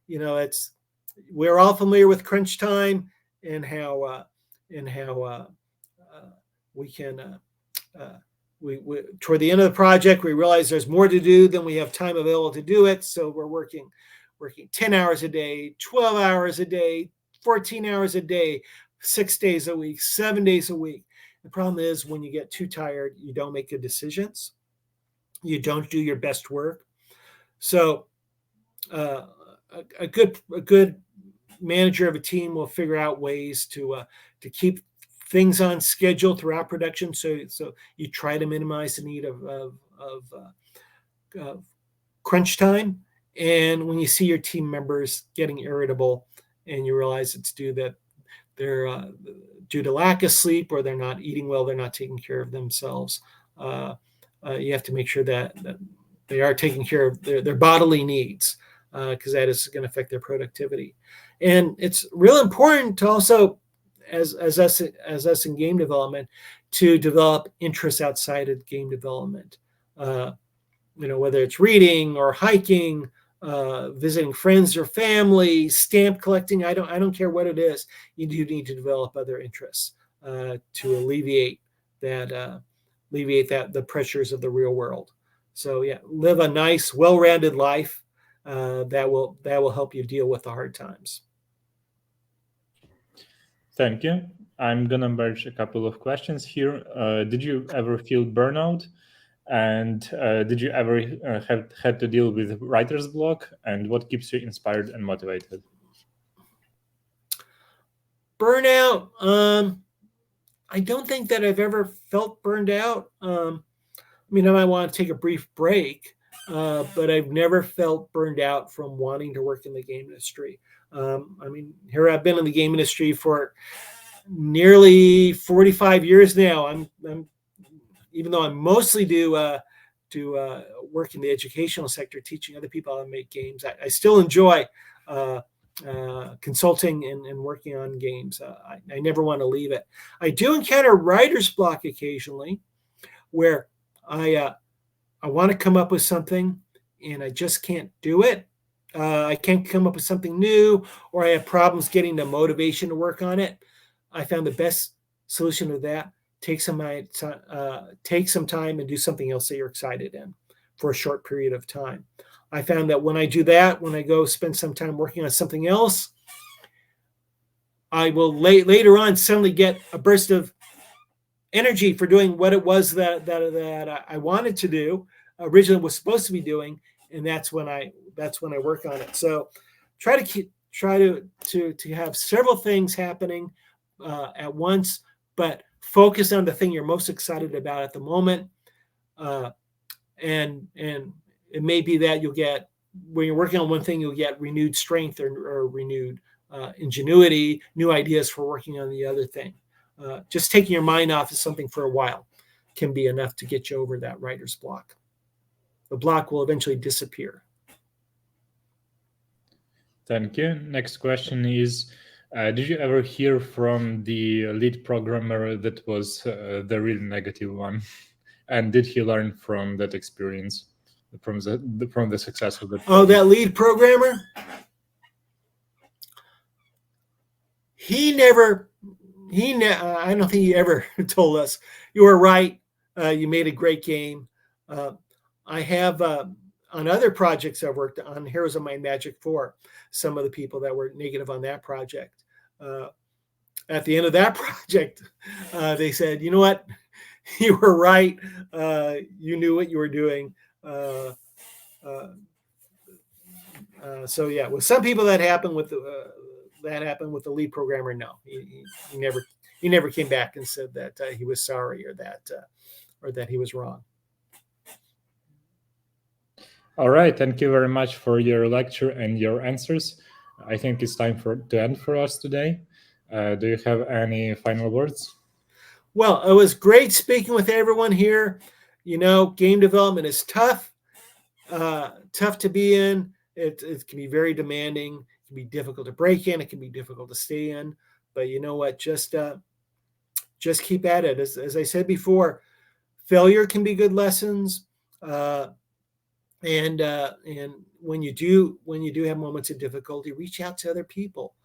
We're all familiar with crunch time and how we can. We toward the end of the project, we realize there's more to do than we have time available to do it. So we're working 10 hours a day, 12 hours a day, 14 hours a day, 6 days a week, 7 days a week. The problem is, when you get too tired, you don't make good decisions. You don't do your best work. So a good manager of a team will figure out ways to keep things on schedule throughout production. So you try to minimize the need of crunch time. And when you see your team members getting irritable and you realize it's due to lack of sleep, or they're not eating well, they're not taking care of themselves, you have to make sure that they are taking care of their bodily needs, because that is going to affect their productivity. And it's real important to also, as us in game development, to develop interests outside of game development. whether it's reading or hiking, visiting friends or family, stamp collecting. I don't care what it is. You do need to develop other interests to alleviate the pressures of the real world. So yeah, live a nice, well-rounded life that will help you deal with the hard times. Thank you. I'm gonna merge a couple of questions here. Did you ever feel burnout? And did you ever have had to deal with writer's block? And what keeps you inspired and motivated? Burnout. I don't think that I've ever felt burned out. I might want to take a brief break, but I've never felt burned out from wanting to work in the game industry. Here I've been in the game industry for nearly 45 years now. I'm even though I mostly do work in the educational sector, teaching other people how to make games, I still enjoy consulting and working on games. I never want to leave it. I do encounter writer's block occasionally, where I want to come up with something and I just can't do it. I can't come up with something new, or I have problems getting the motivation to work on it. I found the best solution to that: take some time and do something else that you're excited in for a short period of time. I found that when I do that, when I go spend some time working on something else, I will later on suddenly get a burst of energy for doing what it was that I wanted to do, originally was supposed to be doing, and that's when I work on it. So try to have several things happening at once, but focus on the thing you're most excited about at the moment. And it may be that when you're working on one thing, you'll get renewed strength or renewed ingenuity, new ideas for working on the other thing. Just taking your mind off of something for a while can be enough to get you over that writer's block. The block will eventually disappear. Thank you. Next question is, did you ever hear from the lead programmer that was the real negative one? And did he learn from that experience, from the success of that? Oh, that lead programmer? I don't think he ever told us, you were right, you made a great game. I have, on other projects I've worked on, Heroes of Might and Magic 4, some of the people that were negative on that project. At the end of that project, they said, you know what, you were right, you knew what you were doing. So yeah, with some people that happened with the lead programmer. No, he never came back and said that he was sorry or that he was wrong. All right, thank you very much for your lecture and your answers. I think it's time to end for us today. Do you have any final words? Well, it was great speaking with everyone here. Game development is tough to be in. It can be very demanding. It can be difficult to break in. It can be difficult to stay in. But you know what? Just keep at it. As I said before, failure can be good lessons. And when you do have moments of difficulty, reach out to other people.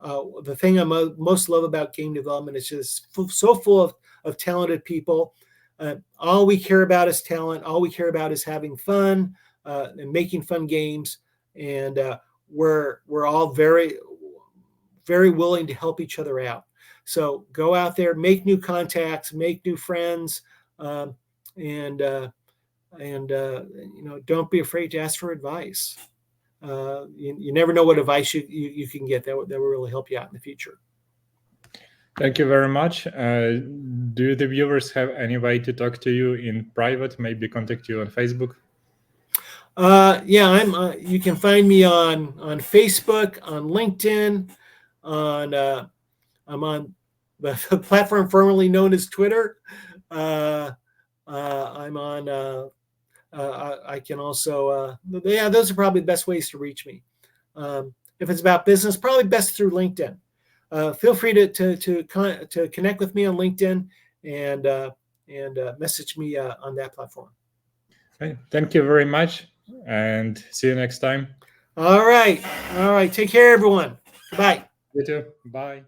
The thing I most love about game development is just so full of talented people. All we care about is talent. All we care about is having fun and making fun games. And we're all very, very willing to help each other out. So go out there, make new contacts, make new friends, and don't be afraid to ask for advice. You never know what advice you can get that will really help you out in the future. Thank you very much. Do the viewers have any way to talk to you in private, maybe contact you on Facebook? Yeah, you can find me on Facebook, on LinkedIn, I'm on the platform formerly known as Twitter. I'm on. I can also. Those are probably the best ways to reach me. If it's about business, probably best through LinkedIn. Feel free to connect with me on LinkedIn and message me on that platform. Okay. Thank you very much, and see you next time. All right. Take care, everyone. Goodbye. You too. Bye.